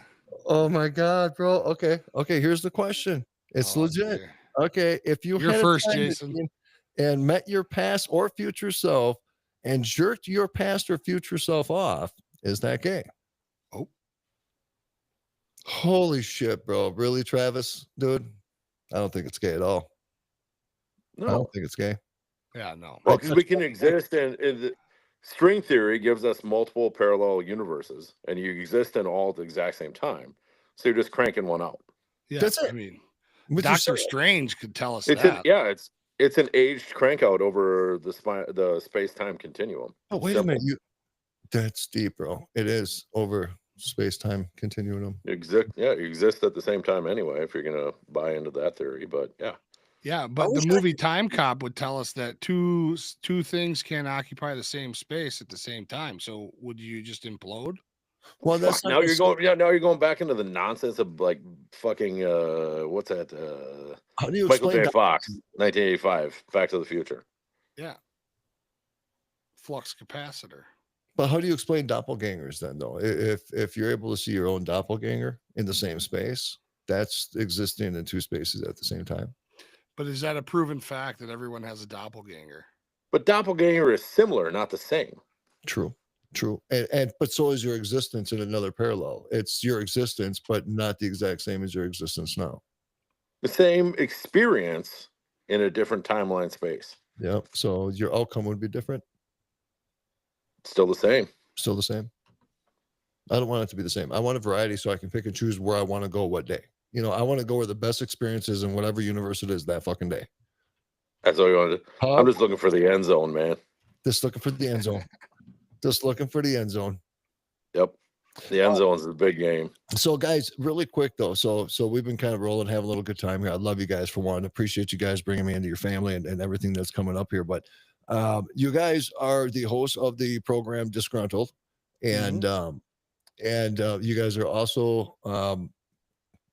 Oh my God, bro. Okay. Here's the question. It's Oh, legit. dear. Okay. If you You're had a first, time Jason. machine and met your past or future self and jerked your past or future self off, is that gay? Oh. Holy shit, bro. Really, Travis? Dude, I don't think it's gay at all. I No. don't think it's gay. Yeah, no. Well, because we can exist in the string theory gives us multiple parallel universes, and you exist in all at the exact same time. So you're just cranking one out. Yeah, That's it. I mean, Would you Doctor say- Strange could tell us It's that. it's an aged crank out over the space time continuum. Oh, wait Simple. a minute. That's deep, bro. It is over space-time continuum. You exist at the same time anyway, if you're gonna buy into that theory. But yeah. Yeah, but the wish I movie Time Cop would tell us that two things can occupy the same space at the same time. So would you just implode? Well, that's Fuck, now you're going back into the nonsense of like fucking what's that? How do you Michael explain J. Fox, 1985, Back to the Future. Yeah. Flux capacitor. But how do you explain doppelgangers then, though? If you're able to see your own doppelganger in the same space, that's existing in two spaces at the same time. But is that a proven fact that everyone has a doppelganger? But doppelganger is similar, not the same. True. And but so is your existence in another parallel. It's your existence, but not the exact same as your existence now. The same experience in a different timeline space. Yep. So your outcome would be different. Still the same. Still the same. I don't want it to be the same. I want a variety so I can pick and choose where I want to go what day. You know, I want to go where the best experience is in whatever universe it is that fucking day. That's all you want to do. I'm just looking for the end zone, man. Just looking for the end zone. Just looking for the end zone. Yep. The end zone's the big game. So guys, really quick though. So we've been kind of rolling, having a little good time here. I love you guys for one. Appreciate you guys bringing me into your family and everything that's coming up here. But you guys are the hosts of the program Disgruntled, and you guys are also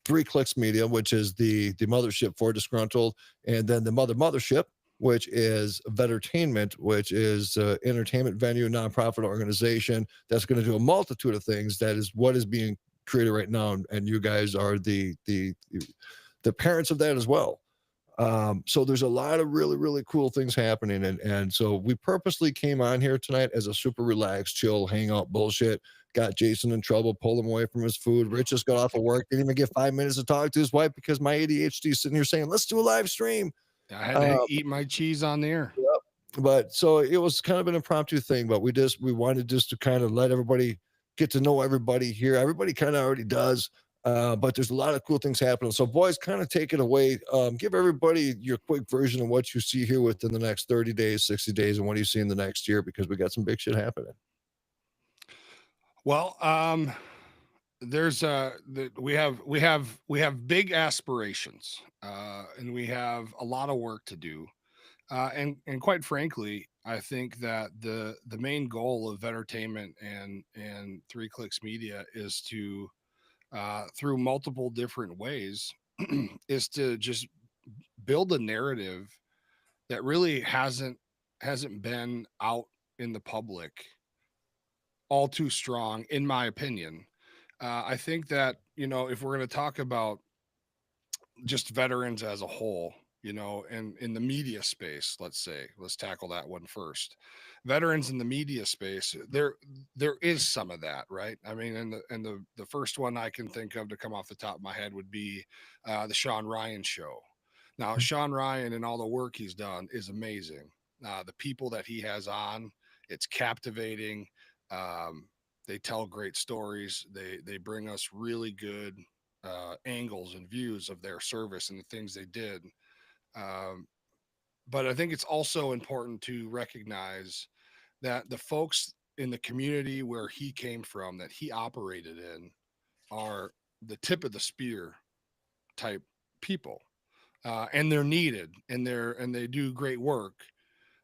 3 Clicks Media, which is the mothership for Disgruntled, and then the mothership, which is Vetertainment, which is entertainment venue, nonprofit organization that's going to do a multitude of things. That is what is being created right now, and you guys are the parents of that as well. So there's a lot of really, really cool things happening. And so we purposely came on here tonight as a super relaxed, chill, hangout bullshit. Got Jason in trouble, pulled him away from his food. Rich just got off of work, didn't even get 5 minutes to talk to his wife because my ADHD is sitting here saying, let's do a live stream. I had to eat my cheese on the air. But so it was kind of an impromptu thing, but we wanted just to kind of let everybody get to know everybody here. Everybody kind of already does. But there's a lot of cool things happening. So, boys, kind of take it away. Give everybody your quick version of what you see here within the next 30 days, 60 days, and what do you see in the next year? Because we got some big shit happening. Well, there's we have big aspirations, and we have a lot of work to do. And quite frankly, I think that the main goal of Vetertainment and 3 Clicks Media is to through multiple different ways is to just build a narrative that really hasn't been out in the public all too strong, in my opinion. I think that, if we're going to talk about just veterans as a whole, and in the media space, let's tackle that one first. Veterans in the media space, there is some of that, right? I mean, and the first one I can think of to come off the top of my head would be the Sean Ryan show. Now, Sean Ryan and all the work he's done is amazing. The people that he has on, it's captivating. They tell great stories. They bring us really good angles and views of their service and the things they did. But I think it's also important to recognize that the folks in the community where he came from, that he operated in, are the tip of the spear type people, and they're needed, and they do great work.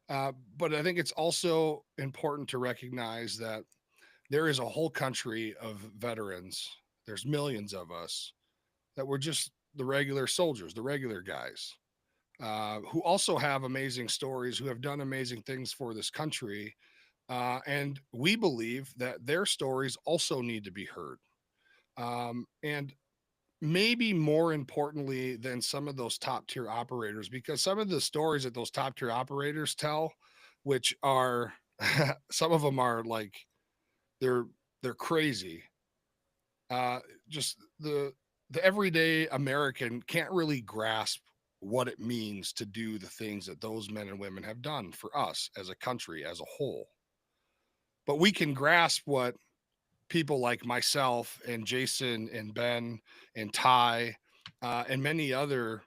But I think it's also important to recognize that there is a whole country of veterans. There's millions of us that were just the regular soldiers, the regular guys, who also have amazing stories, who have done amazing things for this country. And we believe that their stories also need to be heard. And maybe more importantly than some of those top tier operators, because some of the stories that those top tier operators tell, which are some of them are like they're crazy. Just the everyday American can't really grasp what it means to do the things that those men and women have done for us as a country as a whole. But we can grasp what people like myself and Jason and Ben and Ty and many other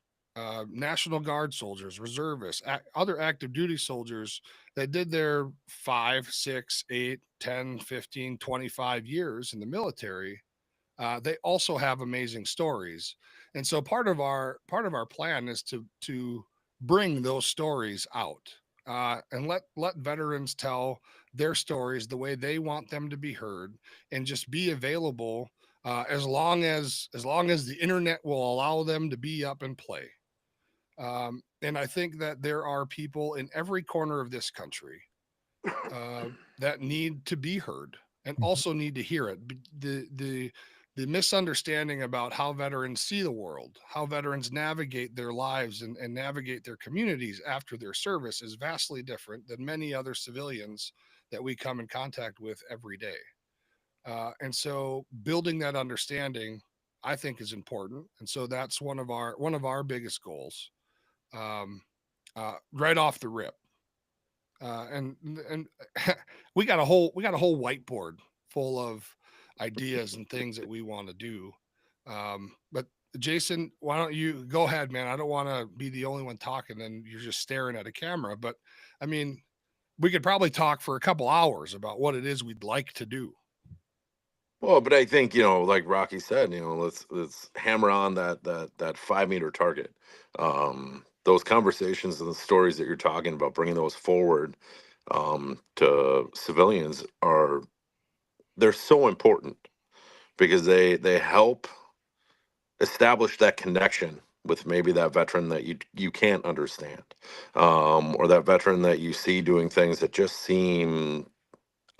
National Guard soldiers, reservists, other active duty soldiers that did their 5, 6, 8, 10, 15, 25 years in the military. They also have amazing stories. And so part of our plan is to bring those stories out, and let veterans tell their stories the way they want them to be heard, and just be available as long as the internet will allow them to be up and play. And I think that there are people in every corner of this country that need to be heard and also need to hear it. The misunderstanding about how veterans see the world, how veterans navigate their lives and navigate their communities after their service is vastly different than many other civilians that we come in contact with every day. And so building that understanding, I think, is important. And so that's one of our biggest goals, right off the rip. And we got a whole whiteboard full of ideas and things that we want to do. But Jason, why don't you go ahead, man? I don't want to be the only one talking and you're just staring at a camera. But I mean, we could probably talk for a couple hours about what it is we'd like to do. Well, but I think, like Rocky said, let's hammer on that 5 meter target. Those conversations and the stories that you're talking about, bringing those forward to civilians they're so important because they help establish that connection with maybe that veteran that you can't understand, or that veteran that you see doing things that just seem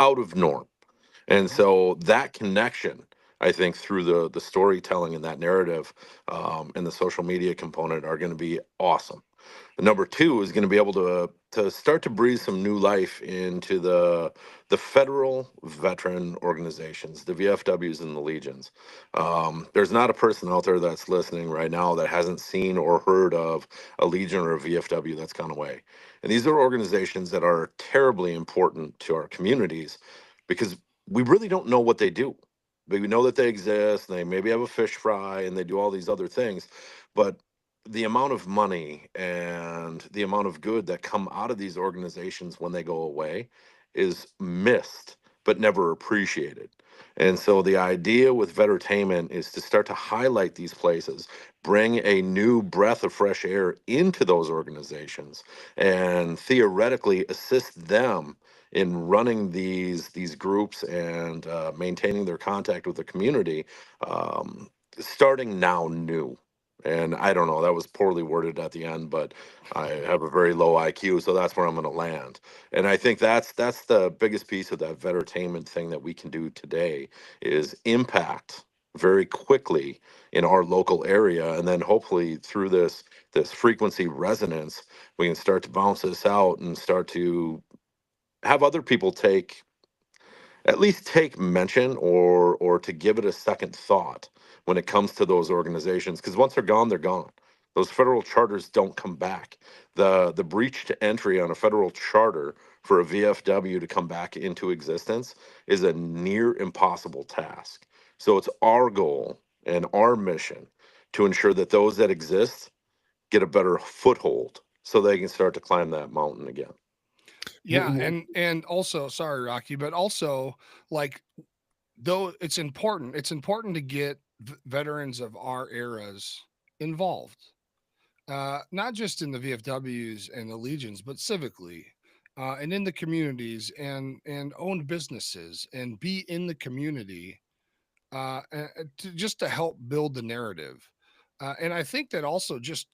out of norm. And so that connection, I think, through the storytelling and that narrative, and the social media component are going to be awesome. And number two is going to be able to start to breathe some new life into the federal veteran organizations, the VFWs and the Legions. There's not a person out there that's listening right now that hasn't seen or heard of a Legion or a VFW that's gone away. And these are organizations that are terribly important to our communities because we really don't know what they do. We know that they exist, and they maybe have a fish fry, and they do all these other things, but the amount of money and the amount of good that come out of these organizations when they go away is missed but never appreciated. And so the idea with Vetertainment is to start to highlight these places, bring a new breath of fresh air into those organizations, and theoretically assist them in running these groups and maintaining their contact with the community, starting now new. And I don't know, that was poorly worded at the end, but I have a very low IQ, so that's where I'm going to land. And I think that's the biggest piece of that Vetertainment thing that we can do today is impact very quickly in our local area, and then hopefully through this frequency resonance, we can start to bounce this out and start to have other people at least take mention or to give it a second thought when it comes to those organizations, because once they're gone. Those federal charters don't come back. The breach to entry on a federal charter for a VFW to come back into existence is a near impossible task. So it's our goal and our mission to ensure that those that exist get a better foothold so they can start to climb that mountain again. Yeah, and also, sorry, Rocky, but also, like, though it's important to get veterans of our eras involved, not just in the VFWs and the Legions, but civically, and in the communities and own businesses and be in the community, just to help build the narrative. And I think that also just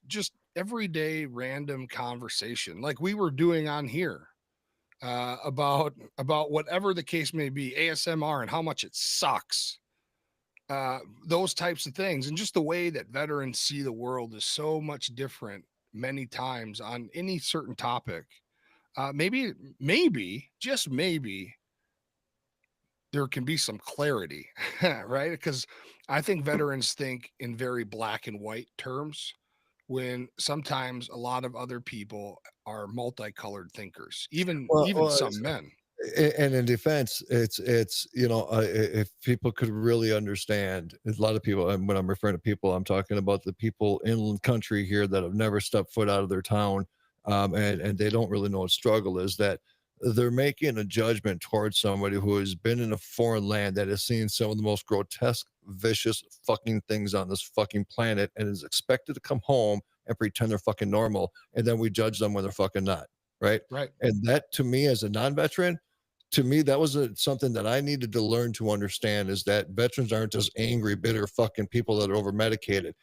everyday random conversation like we were doing on here, about whatever the case may be, ASMR and how much it sucks, those types of things, and just the way that veterans see the world is so much different many times on any certain topic. Maybe just maybe there can be some clarity, right? Because I think veterans think in very black and white terms when sometimes a lot of other people are multicolored thinkers, even Well, some men. and in defense, it's if people could really understand, a lot of people, and when I'm referring to people, I'm talking about the people in country here that have never stepped foot out of their town, and they don't really know what struggle is. That they're making a judgment towards somebody who has been in a foreign land that has seen some of the most grotesque, vicious fucking things on this fucking planet, and is expected to come home and pretend they're fucking normal, and then we judge them when they're fucking not, right? Right. And that, to me, as a non-veteran, to me, that was something that I needed to learn to understand, is that veterans aren't just angry, bitter fucking people that are over medicated.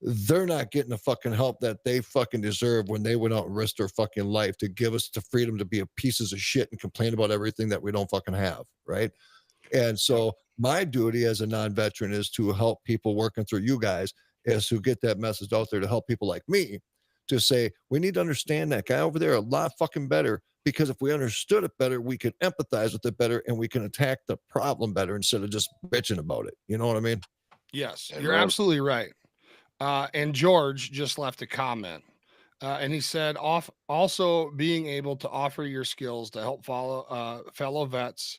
They're not getting the fucking help that they fucking deserve when they went out and risked their fucking life to give us the freedom to be a pieces of shit and complain about everything that we don't fucking have, right? And so my duty as a non-veteran is to help people working through you guys, is to get that message out there to help people like me to say, we need to understand that guy over there a lot fucking better, because if we understood it better, we could empathize with it better and we can attack the problem better instead of just bitching about it. You know what I mean? Yes, Amen. you're absolutely right. And George just left a comment. And he said, also being able to offer your skills to help fellow vets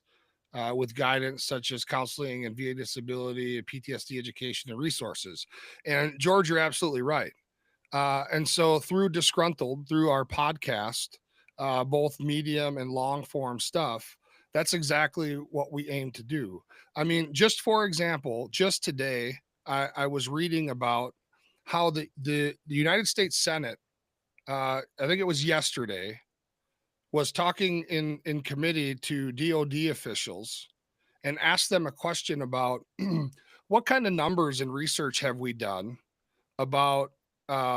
with guidance such as counseling and VA disability, PTSD education, and resources. And George, you're absolutely right. And so through DisGRUNTled, through our podcast, both medium and long form stuff, that's exactly what we aim to do. I mean, just for example, just today, I was reading about how the United States Senate, I think it was yesterday, was talking in committee to DOD officials and asked them a question about what kind of numbers and research have we done about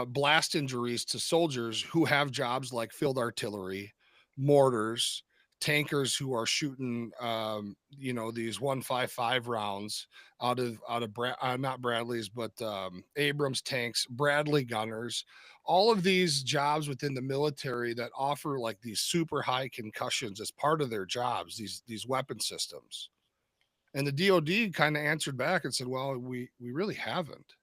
blast injuries to soldiers who have jobs like field artillery, mortars, tankers who are shooting, these 155 rounds out of not Bradley's, but Abrams tanks, Bradley gunners, all of these jobs within the military that offer like these super high concussions as part of their jobs, these weapon systems. And the DOD kind of answered back and said, "Well, we really haven't."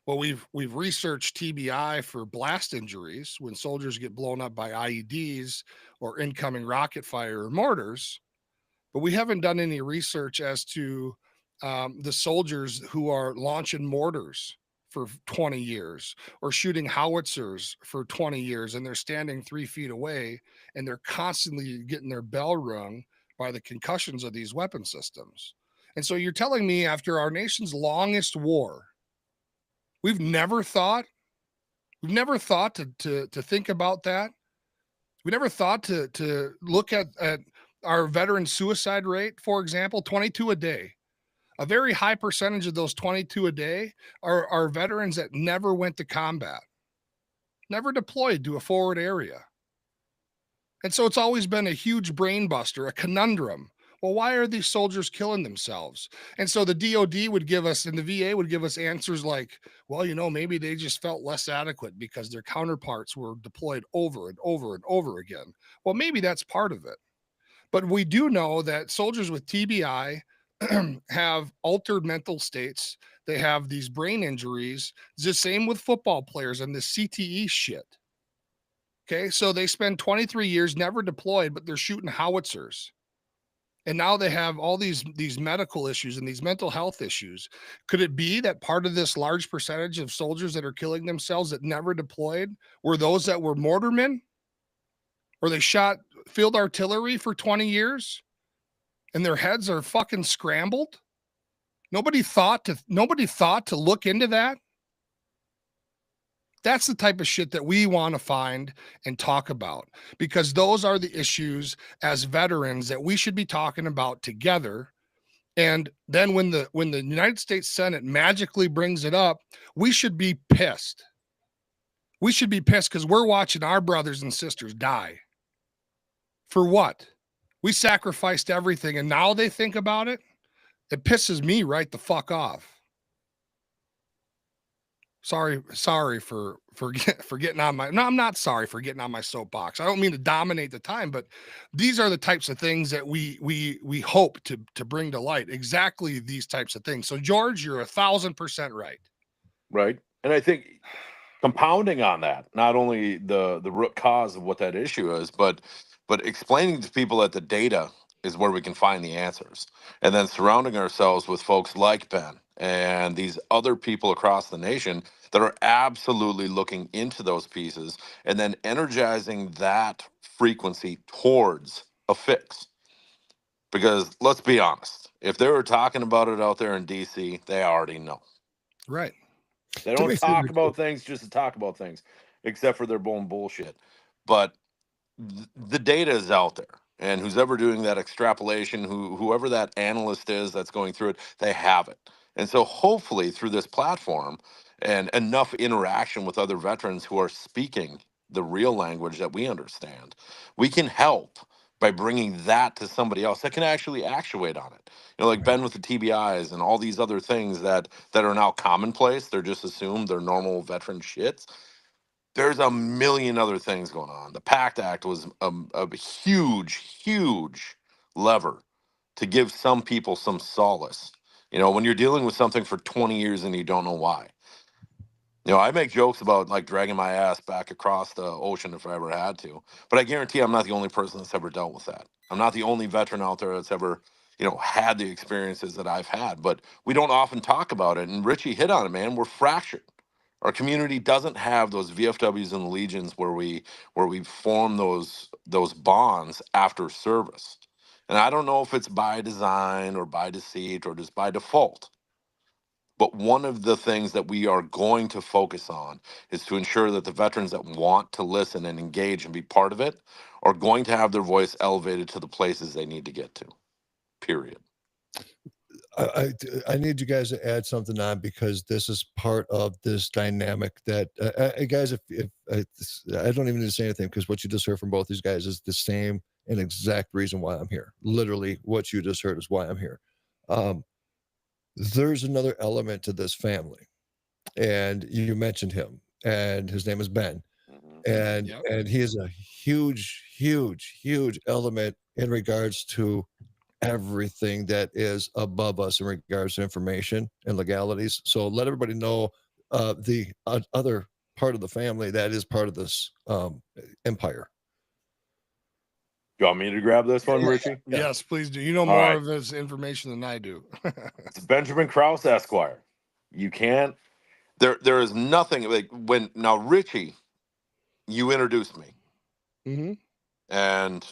Well, we've researched TBI for blast injuries when soldiers get blown up by IEDs or incoming rocket fire or mortars, but we haven't done any research as to the soldiers who are launching mortars for 20 years or shooting howitzers for 20 years, and they're standing 3 feet away and they're constantly getting their bell rung by the concussions of these weapon systems. And so you're telling me after our nation's longest war, we've never thought to think about that. We never thought to look at our veteran suicide rate, for example, 22 a day. A very high percentage of those 22 a day are veterans that never went to combat, never deployed to a forward area. And so it's always been a huge brain buster, a conundrum. Well, why are these soldiers killing themselves? And so the DOD would give us, and the VA would give us answers like, well, maybe they just felt less adequate because their counterparts were deployed over and over and over again. Well, maybe that's part of it. But we do know that soldiers with TBI have altered mental states. They have these brain injuries. It's the same with football players and the CTE shit. Okay, so they spend 23 years never deployed, but they're shooting howitzers. And now they have all these medical issues and these mental health issues. Could it be that part of this large percentage of soldiers that are killing themselves that never deployed were those that were mortarmen? Or they shot field artillery for 20 years and their heads are fucking scrambled? Nobody thought to look into that. That's the type of shit that we want to find and talk about, because those are the issues as veterans that we should be talking about together. And then when the United States Senate magically brings it up, we should be pissed. We should be pissed because we're watching our brothers and sisters die. For what? We sacrificed everything, and now they think about it. It pisses me right the fuck off. Sorry for getting on my. No, I'm not sorry for getting on my soapbox. I don't mean to dominate the time, but these are the types of things that we hope to bring to light. Exactly these types of things. So George, you're 1,000% right. Right, and I think compounding on that, not only the root cause of what that issue is, but explaining to people that the data is where we can find the answers, and then surrounding ourselves with folks like Ben and these other people across the nation that are absolutely looking into those pieces, and then energizing that frequency towards a fix. Because let's be honest, if they were talking about it out there in DC, they already know. Right. They don't talk about things just to talk about things, except for their own bullshit. But the data is out there, and who's ever doing that extrapolation, whoever that analyst is that's going through it, they have it. And so hopefully through this platform and enough interaction with other veterans who are speaking the real language that we understand, we can help by bringing that to somebody else that can actually actuate on it. Like Ben with the TBIs and all these other things that are now commonplace. They're just assumed they're normal veteran shits. There's a million other things going on. The PACT Act was a huge lever to give some people some solace. When you're dealing with something for 20 years and you don't know why. I make jokes about like dragging my ass back across the ocean if I ever had to, but I guarantee I'm not the only person that's ever dealt with that. I'm not the only veteran out there that's ever, had the experiences that I've had, but we don't often talk about it. And Richie hit on it, man. We're fractured. Our community doesn't have those VFWs and legions where we form those bonds after service. And I don't know if it's by design or by deceit or just by default. But one of the things that we are going to focus on is to ensure that the veterans that want to listen and engage and be part of it are going to have their voice elevated to the places they need to get to. Period. I need you guys to add something on because this is part of this dynamic that guys, if I don't even need to say anything because what you just heard from both these guys is the same and exact reason why I'm here. Literally, what you just heard is why I'm here. There's another element to this family, and you mentioned him, and his name is Ben, and he is a huge element in regards to everything that is above us in regards to information and legalities. So let everybody know the other part of the family that is part of this empire. You want me to grab this one, Richie? Yes, please do. You know more of this information than I do. It's Benjamin Krause, Esquire. You can't. There is nothing like when now Richie, you introduced me, and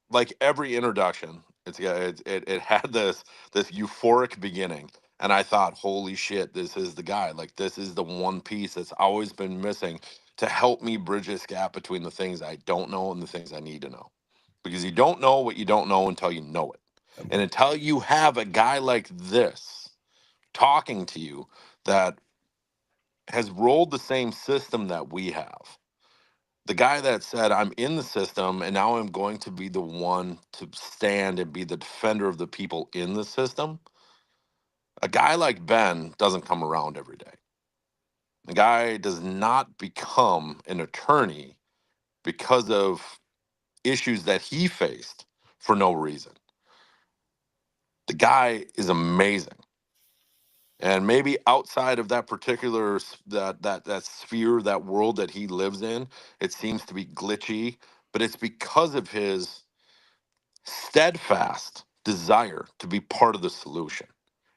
like every introduction, it had this euphoric beginning, and I thought, holy shit, this is the guy. Like this is the one piece that's always been missing to help me bridge this gap between the things I don't know and the things I need to know, because you don't know what you don't know until you know it, and until you have a guy like this talking to you that has rolled the same system that we have. The guy that said, I'm in the system and now I'm going to be the one to stand and be the defender of the people in the system. A guy like Ben doesn't come around every day. The guy does not become an attorney because of issues that he faced for no reason. The guy is amazing. And maybe outside of that particular that sphere, that world that he lives in, it seems to be glitchy, but it's because of his steadfast desire to be part of the solution.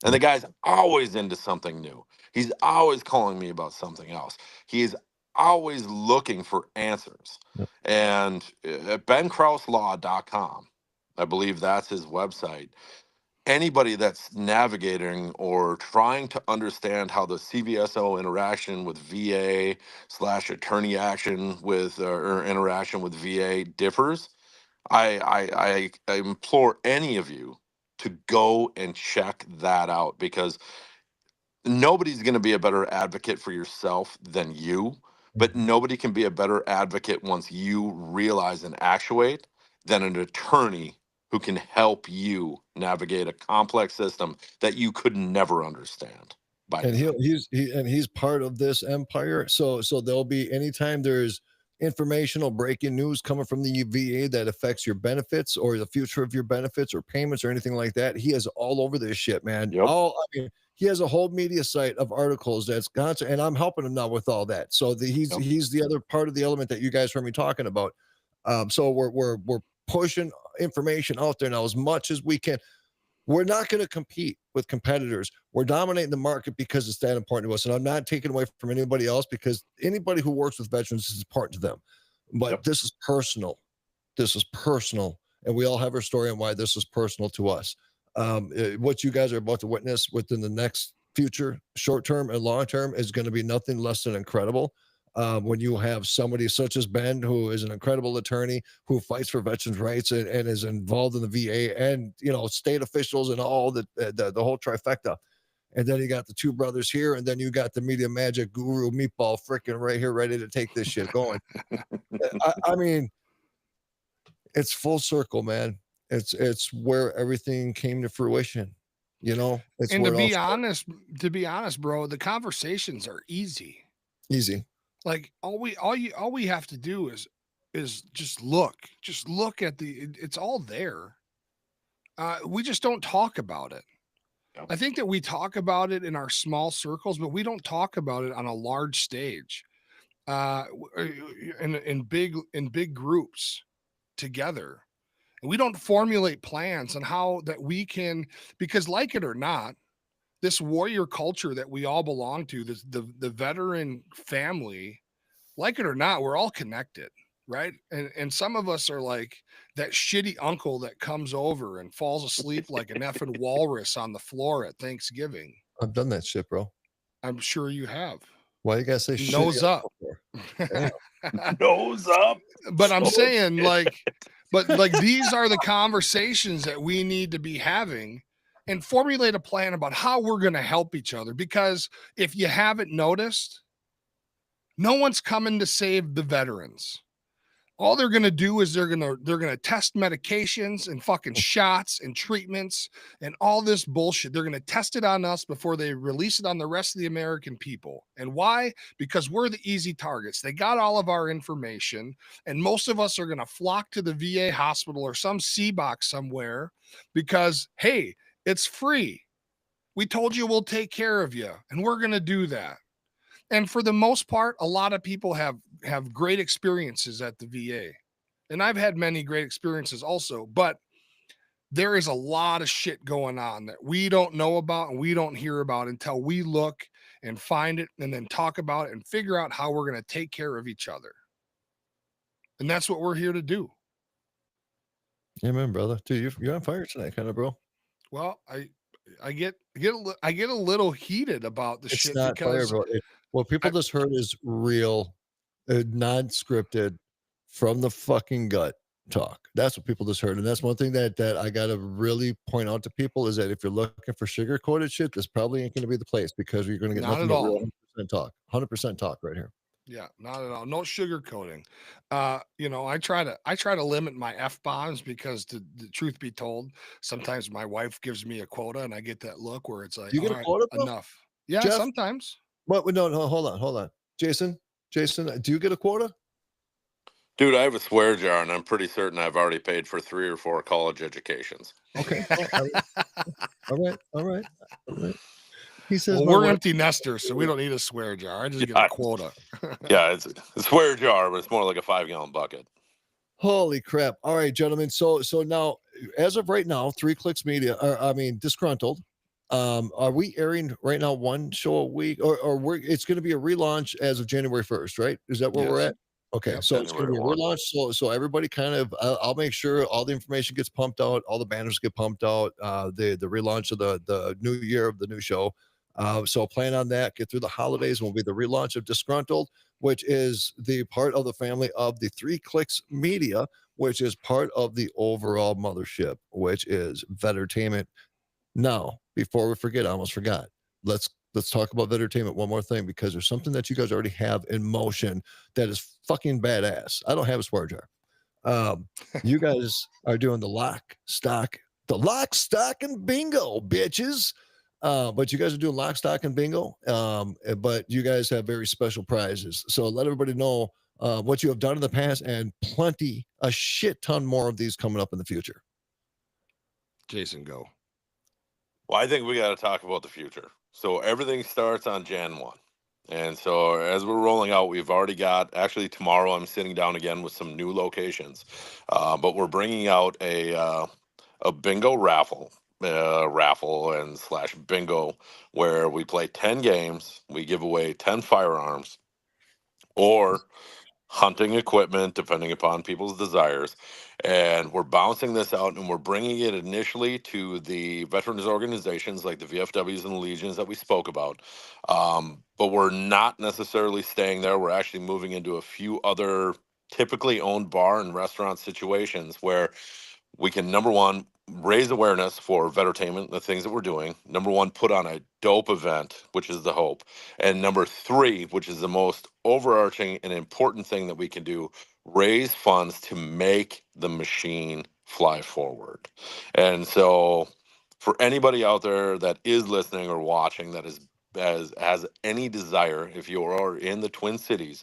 And the guy's always into something new. He's always calling me about something else. He is always looking for answers. Yep. And at benkrauselaw.com, I believe that's his website. Anybody that's navigating or trying to understand how the CVSO interaction with VA / attorney action with or interaction with VA differs, I implore any of you to go and check that out, because nobody's going to be a better advocate for yourself than you, but nobody can be a better advocate once you realize and actuate than an attorney who can help you navigate a complex system that you could never understand. And he's part of this empire. So there'll be anytime there's informational breaking news coming from the VA that affects your benefits or the future of your benefits or payments or anything like that, he is all over this shit, man. Yep. He has a whole media site of articles that's constant, and I'm helping him now with all that. So he's the other part of the element that you guys heard me talking about. So we're pushing information out there now as much as we can. We're not going to compete with competitors. We're dominating the market because it's that important to us. And I'm not taking away from anybody else, because anybody who works with veterans is important to them. But This is personal. This is personal. And we all have our story on why this is personal to us. What you guys are about to witness within the next future, short term and long term, is going to be nothing less than incredible. When you have somebody such as Ben, who is an incredible attorney who fights for veterans' rights and is involved in the VA and state officials and all the whole trifecta, and then you got the two brothers here, and then you got the media magic guru Meatball freaking right here, ready to take this shit going. I mean, it's full circle, man. It's where everything came to fruition. It's and where to be honest, bro, the conversations are easy. Like all we have to do is just look at it's all there. We just don't talk about it. Yep. I think that we talk about it in our small circles, but we don't talk about it on a large stage, in big groups together. And we don't formulate plans on how that we can, because like it or not, this warrior culture that we all belong to, the veteran family, like it or not, we're all connected, right? And some of us are like that shitty uncle that comes over and falls asleep like an effing walrus on the floor at Thanksgiving. I've done that shit, bro. I'm sure you have. Why you guys say shit? Nose up. Nose up. But I'm Oh, saying shit. like, but like these are the conversations that we need to be having and formulate a plan about how we're going to help each other. Because if you haven't noticed, no one's coming to save the veterans. All they're going to do is they're going to test medications and fucking shots and treatments and all this bullshit. They're going to test it on us before they release it on the rest of the American people. And why? Because we're the easy targets. They got all of our information, and most of us are going to flock to the VA hospital or some C-box somewhere because, hey, it's free. We told you we'll take care of you, and we're going to do that. And for the most part, a lot of people have great experiences at the VA. And I've had many great experiences also, but there is a lot of shit going on that we don't know about and we don't hear about until we look and find it and then talk about it and figure out how we're going to take care of each other. And that's what we're here to do. Amen, brother. Dude, you're on fire tonight, kind of, bro. Well, I get a little heated about the It's shit not fire, because bro. What people just heard is real, non-scripted, from the fucking gut talk. That's what people just heard, and that's one thing that I gotta really point out to people is that if you're looking for sugar-coated shit, this probably ain't gonna be the place because you're gonna get Not nothing at but all. real 100% talk, 100% talk right here. Yeah, not at all. No sugarcoating. You know, I try to limit my F-bombs because the truth be told, sometimes my wife gives me a quota and I get that look where it's like, Do you get all a right, quota, bro? enough. Yeah, Jeff? sometimes. What? No, hold on. Jason, do you get a quota? Dude, I have a swear jar, and I'm pretty certain I've already paid for 3 or 4 college educations. Okay. All right. He says, Well, my we're wife- empty nesters, so we don't need a swear jar. I just get Yeah. a quota. Yeah, it's a swear jar, but it's more like a 5-gallon bucket. Holy crap. All right, gentlemen. So now, as of right now, 3 Clicks Media, Disgruntled. Are we airing right now one show a week, or it's going to be a relaunch as of January 1st, right? Is that where we're Yes. at? Okay, Yep. so it's going to be a January 1. relaunch. So everybody kind of, I'll make sure all the information gets pumped out, all the banners get pumped out. The relaunch of the new year of the new show. So plan on that. Get through the holidays. Will be the relaunch of Disgruntled, which is the part of the family of the 3 Clicks Media, which is part of the overall mothership, which is Vetertainment. Now, before we forget, I almost forgot. Let's talk about Vetertainment one more thing, because there's something that you guys already have in motion that is fucking badass. I don't have a swear jar. You guys are doing the lock, stock, and bingo, bitches. But you guys are doing lock, stock, and bingo. But you guys have very special prizes. So let everybody know what you have done in the past, and a shit ton more of these coming up in the future. Jason, go. Well, I think we got to talk about the future. So everything starts on Jan 1. And so as we're rolling out, we've already got, actually tomorrow I'm sitting down again with some new locations. But we're bringing out a bingo raffle and slash bingo, where we play 10 games. We give away 10 firearms or hunting equipment, depending upon people's desires. And we're bouncing this out, and we're bringing it initially to the veterans organizations like the VFWs and the Legions that we spoke about. But we're not necessarily staying there. We're actually moving into a few other typically owned bar and restaurant situations where we can, number one, raise awareness for Vetertainment, the things that we're doing. Number one, put on a dope event, which is the hope. And number 3, which is the most overarching and important thing that we can do, raise funds to make the machine fly forward. And so for anybody out there that is listening or watching that has any desire, if you are in the Twin Cities,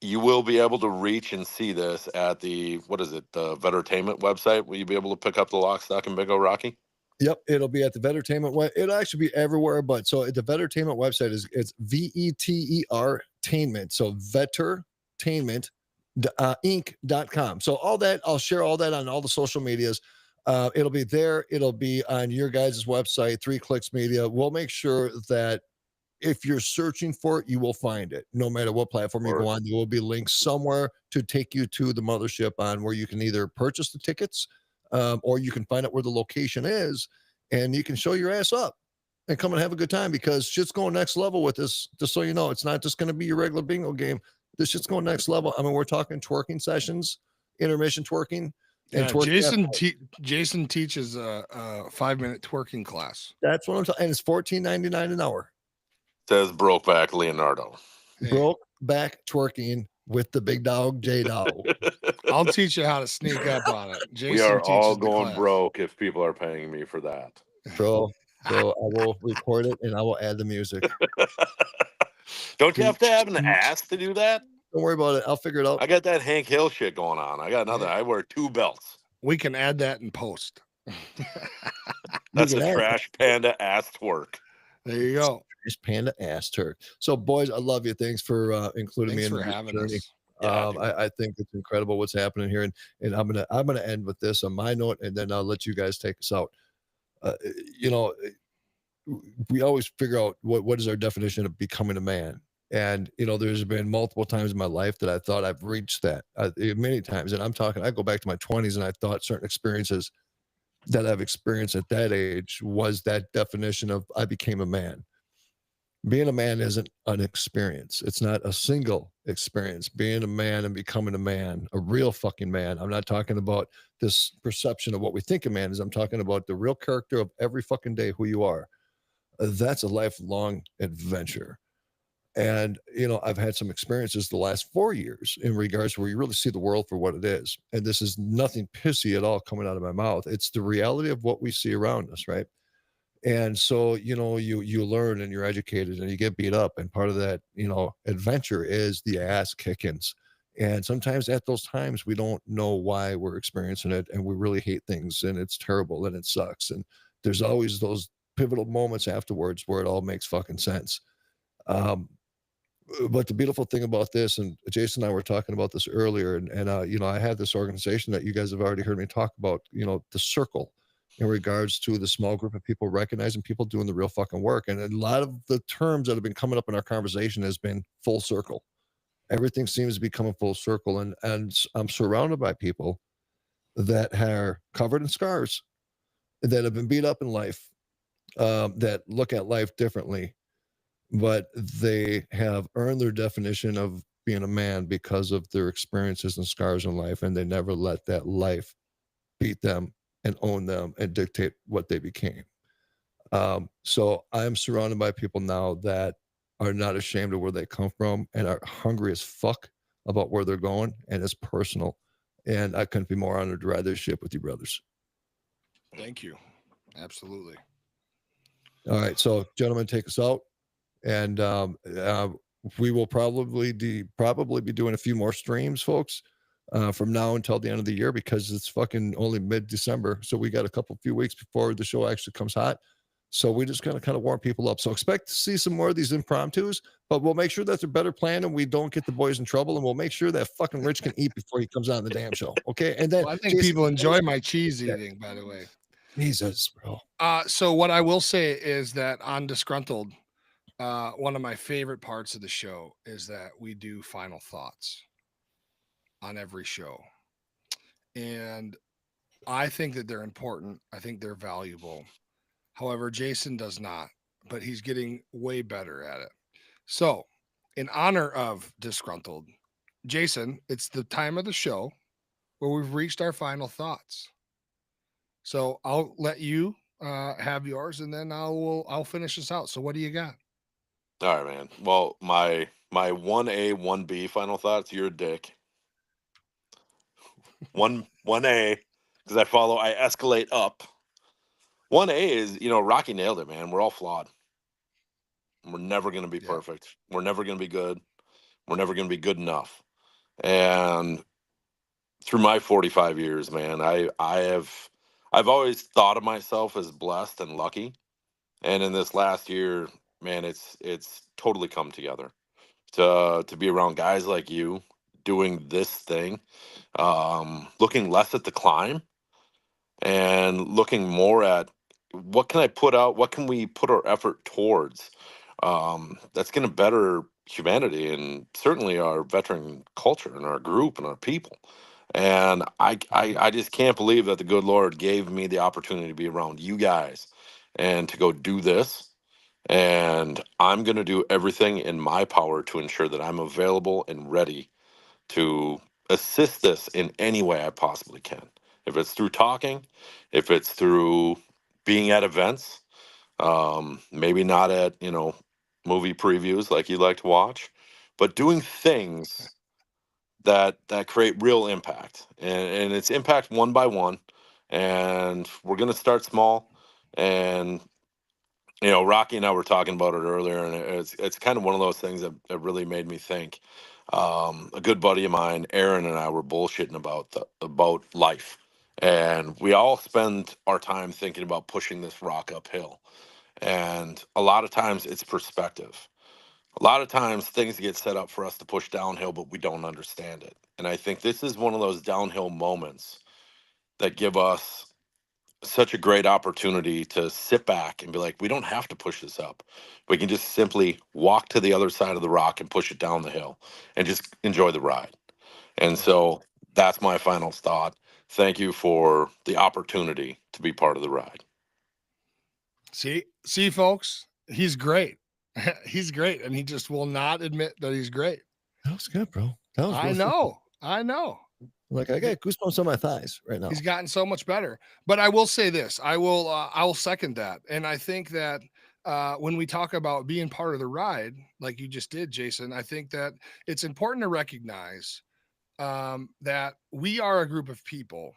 you will be able to reach and see this at the the Vetertainment website. Will you be able to pick up the lock, stock, and bingo, Rocky? Yep, it'll be at the Vetertainment. It'll actually be everywhere, but so the Vetertainment website it's VETERtainment. So Vetertainment Inc.com. So all that, I'll share all that on all the social medias. It'll be there. It'll be on your guys' website, 3 Clicks Media. We'll make sure that if you're searching for it, you will find it. No matter what platform you go on, there will be links somewhere to take you to the mothership on where you can either purchase the tickets, or you can find out where the location is, and you can show your ass up and come and have a good time, because shit's going next level with this. Just so you know, it's not just going to be your regular bingo game. This shit's going next level. I mean, we're talking twerking sessions, intermission twerking, and Yeah, twerking. Jason teaches a 5-minute twerking class. That's what I'm talking. And it's $14.99 an hour. Says Brokeback Leonardo. Hey, Broke back twerking with the big dog J Dog. I'll teach you how to sneak up on it. Jason We are all teaches the going class. broke if people are paying me for that. Bro, I will record it and I will add the music. Don't you have to have an ass to do that? Don't worry about it. I'll figure it out. I got that Hank Hill shit going on. I got another. I wear 2 belts. We can add that in post. That's a Trash Panda ass twerk. There you go. Trash Panda ass turk. So, boys, I love you. Thanks for including me in for this having journey. us. Yeah, I think it's incredible what's happening here, and I'm gonna end with this on my note, and then I'll let you guys take us out. You know, we always figure out what is our definition of becoming a man. And, you know, there's been multiple times in my life that I thought I've reached that, many times. And I'm talking, I go back to my 20s and I thought certain experiences that I've experienced at that age was that definition of I became a man. Being a man isn't an experience. It's not a single experience. Being a man and becoming a man, a real fucking man. I'm not talking about this perception of what we think a man is. I'm talking about the real character of every fucking day, who you are. That's a lifelong adventure. And, you know, I've had some experiences the last 4 years in regards where you really see the world for what it is. And this is nothing pissy at all coming out of my mouth. It's the reality of what we see around us, right? And so, you know, you learn and you're educated and you get beat up. And part of that, you know, adventure is the ass kickings. And sometimes at those times, we don't know why we're experiencing it. And we really hate things and it's terrible and it sucks. And there's always those pivotal moments afterwards where it all makes fucking sense. But the beautiful thing about this, and Jason and I were talking about this earlier, and you know, I had this organization that you guys have already heard me talk about, you know, the circle, in regards to the small group of people recognizing people doing the real fucking work. And a lot of the terms that have been coming up in our conversation has been full circle. Everything seems to be coming full circle. And I'm surrounded by people that are covered in scars, that have been beat up in life, that look at life differently, but they have earned their definition of being a man because of their experiences and scars in life, and they never let that life beat them and own them and dictate what they became. So I'm surrounded by people now that are not ashamed of where they come from and are hungry as fuck about where they're going, and it's personal. And I couldn't be more honored to ride this ship with you brothers. Thank you. Absolutely. All right, so gentlemen, take us out. And we will probably be doing a few more streams, folks, from now until the end of the year, because it's fucking only mid-December. So we got a few weeks before the show actually comes hot. So we just gotta kind of warm people up. So expect to see some more of these impromptus, but we'll make sure that they're better planned and we don't get the boys in trouble. And we'll make sure that fucking Rich can eat before he comes on the damn show. Okay. And then I think people enjoy my cheese eating, by the way. Jesus, bro. So what I will say is that on DisGRUNTled, one of my favorite parts of the show is that we do final thoughts on every show. And I think that they're important. I think they're valuable. However, Jason does not, but he's getting way better at it. So, in honor of DisGRUNTled, Jason, it's the time of the show where we've reached our final thoughts. So I'll let you have yours, and then I'll finish this out. So what do you got? All right, man. Well, my 1A, 1B final thoughts, you're a dick. 1A, because I escalate up. 1A is, you know, Rocky nailed it, man. We're all flawed. We're never going to be perfect. We're never going to be good. We're never going to be good enough. And through my 45 years, man, I've always thought of myself as blessed and lucky. And in this last year, man, it's totally come together to be around guys like you doing this thing, looking less at the climb and looking more at what can I put out, what can we put our effort towards, that's going to better humanity and certainly our veteran culture and our group and our people. And I just can't believe that the good Lord gave me the opportunity to be around you guys and to go do this. And I'm going to do everything in my power to ensure that I'm available and ready to assist this in any way I possibly can. If it's through talking, if it's through being at events, maybe not at, movie previews like you like to watch, but doing things that create real impact. And it's impact one by one. And we're gonna start small. And Rocky and I were talking about it earlier, and it's kind of one of those things that really made me think. A good buddy of mine, Aaron, and I were bullshitting about life, and we all spend our time thinking about pushing this rock uphill. And a lot of times it's perspective. A lot of times things get set up for us to push downhill, but we don't understand it. And I think this is one of those downhill moments that give us such a great opportunity to sit back and be like, we don't have to push this up. We can just simply walk to the other side of the rock and push it down the hill and just enjoy the ride. And so that's my final thought. Thank you for the opportunity to be part of the ride. See, folks, he's great. He's great, and he just will not admit that he's great. That was good, bro. That was I know. Like, I got goosebumps on my thighs right now. He's gotten so much better. But I will say this: I will second that, and I think that when we talk about being part of the ride, like you just did, Jason, I think that it's important to recognize that we are a group of people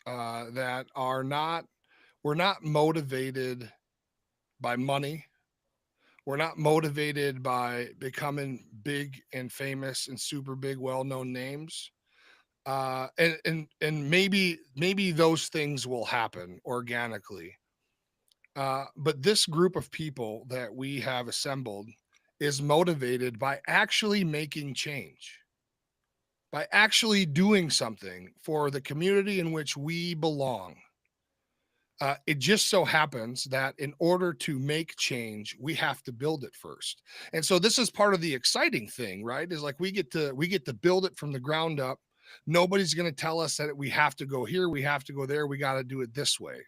that we're not motivated by money. We're not motivated by becoming big and famous and super big, well-known names. And maybe those things will happen organically. But this group of people that we have assembled is motivated by actually making change, by actually doing something for the community in which we belong. It just so happens that in order to make change, we have to build it first. And so this is part of the exciting thing, right? Is like we get to build it from the ground up. Nobody's going to tell us that we have to go here, we have to go there, we got to do it this way.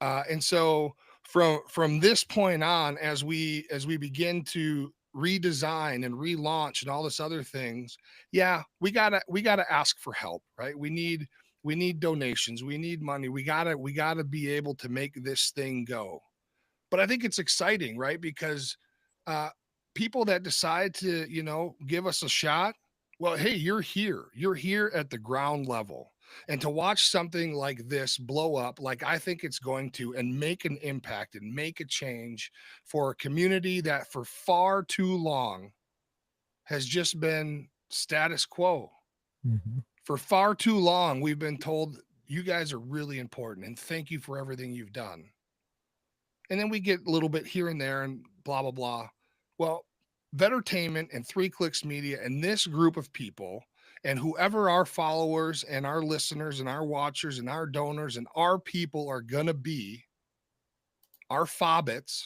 And so from this point on, as we begin to redesign and relaunch and all this other things, we gotta ask for help, right? We need donations, we need money, we gotta be able to make this thing go. But I think it's exciting, right? Because people that decide to give us a shot, well, hey, you're here at the ground level. And to watch something like this blow up, like I think it's going to, and make an impact and make a change for a community that for far too long has just been status quo. Mm-hmm. For far too long, we've been told you guys are really important and thank you for everything you've done. And then we get a little bit here and there and blah, blah, blah. Well, Vettertainment and 3 Clicks Media and this group of people and whoever our followers and our listeners and our watchers and our donors and our people are going to be, our fobbits,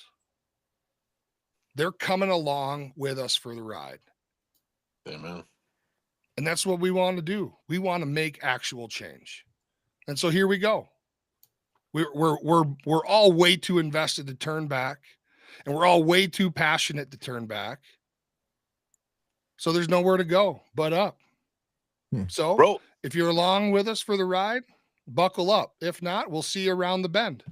they're coming along with us for the ride. Amen. And that's what we want to do. We want to make actual change. And so here we go. We're all way too invested to turn back, and we're all way too passionate to turn back. So there's nowhere to go but up. So Bro, if you're along with us for the ride, buckle up. If not, we'll see you around the bend.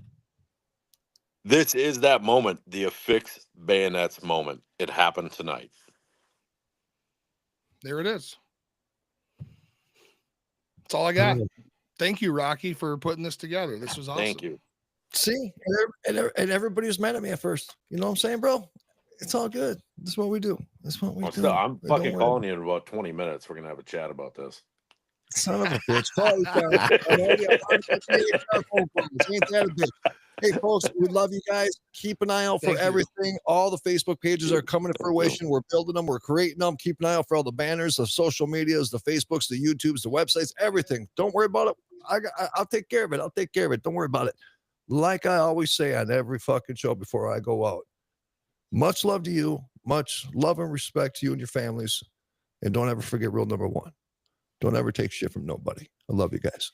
this is that moment, the Affix Bayonets moment. It happened tonight. There it is. That's all I got. Thank you, Rocky, for putting this together. This was awesome. Thank you. See, and everybody was mad at me at first. You know what I'm saying, bro? It's all good. This is what we do. This is what we do. I'm fucking calling you in about 20 minutes. We're gonna have a chat about this. Son of a bitch. Call Ain't that a bitch? Hey, folks, we love you guys. Keep an eye out for everything. All the Facebook pages are coming to fruition. We're building them. We're creating them. Keep an eye out for all the banners, the social medias, the Facebooks, the YouTubes, the websites, everything. Don't worry about it. I'll take care of it. I'll take care of it. Don't worry about it. Like I always say on every fucking show before I go out, much love to you, much love and respect to you and your families. And don't ever forget rule number one. Don't ever take shit from nobody. I love you guys.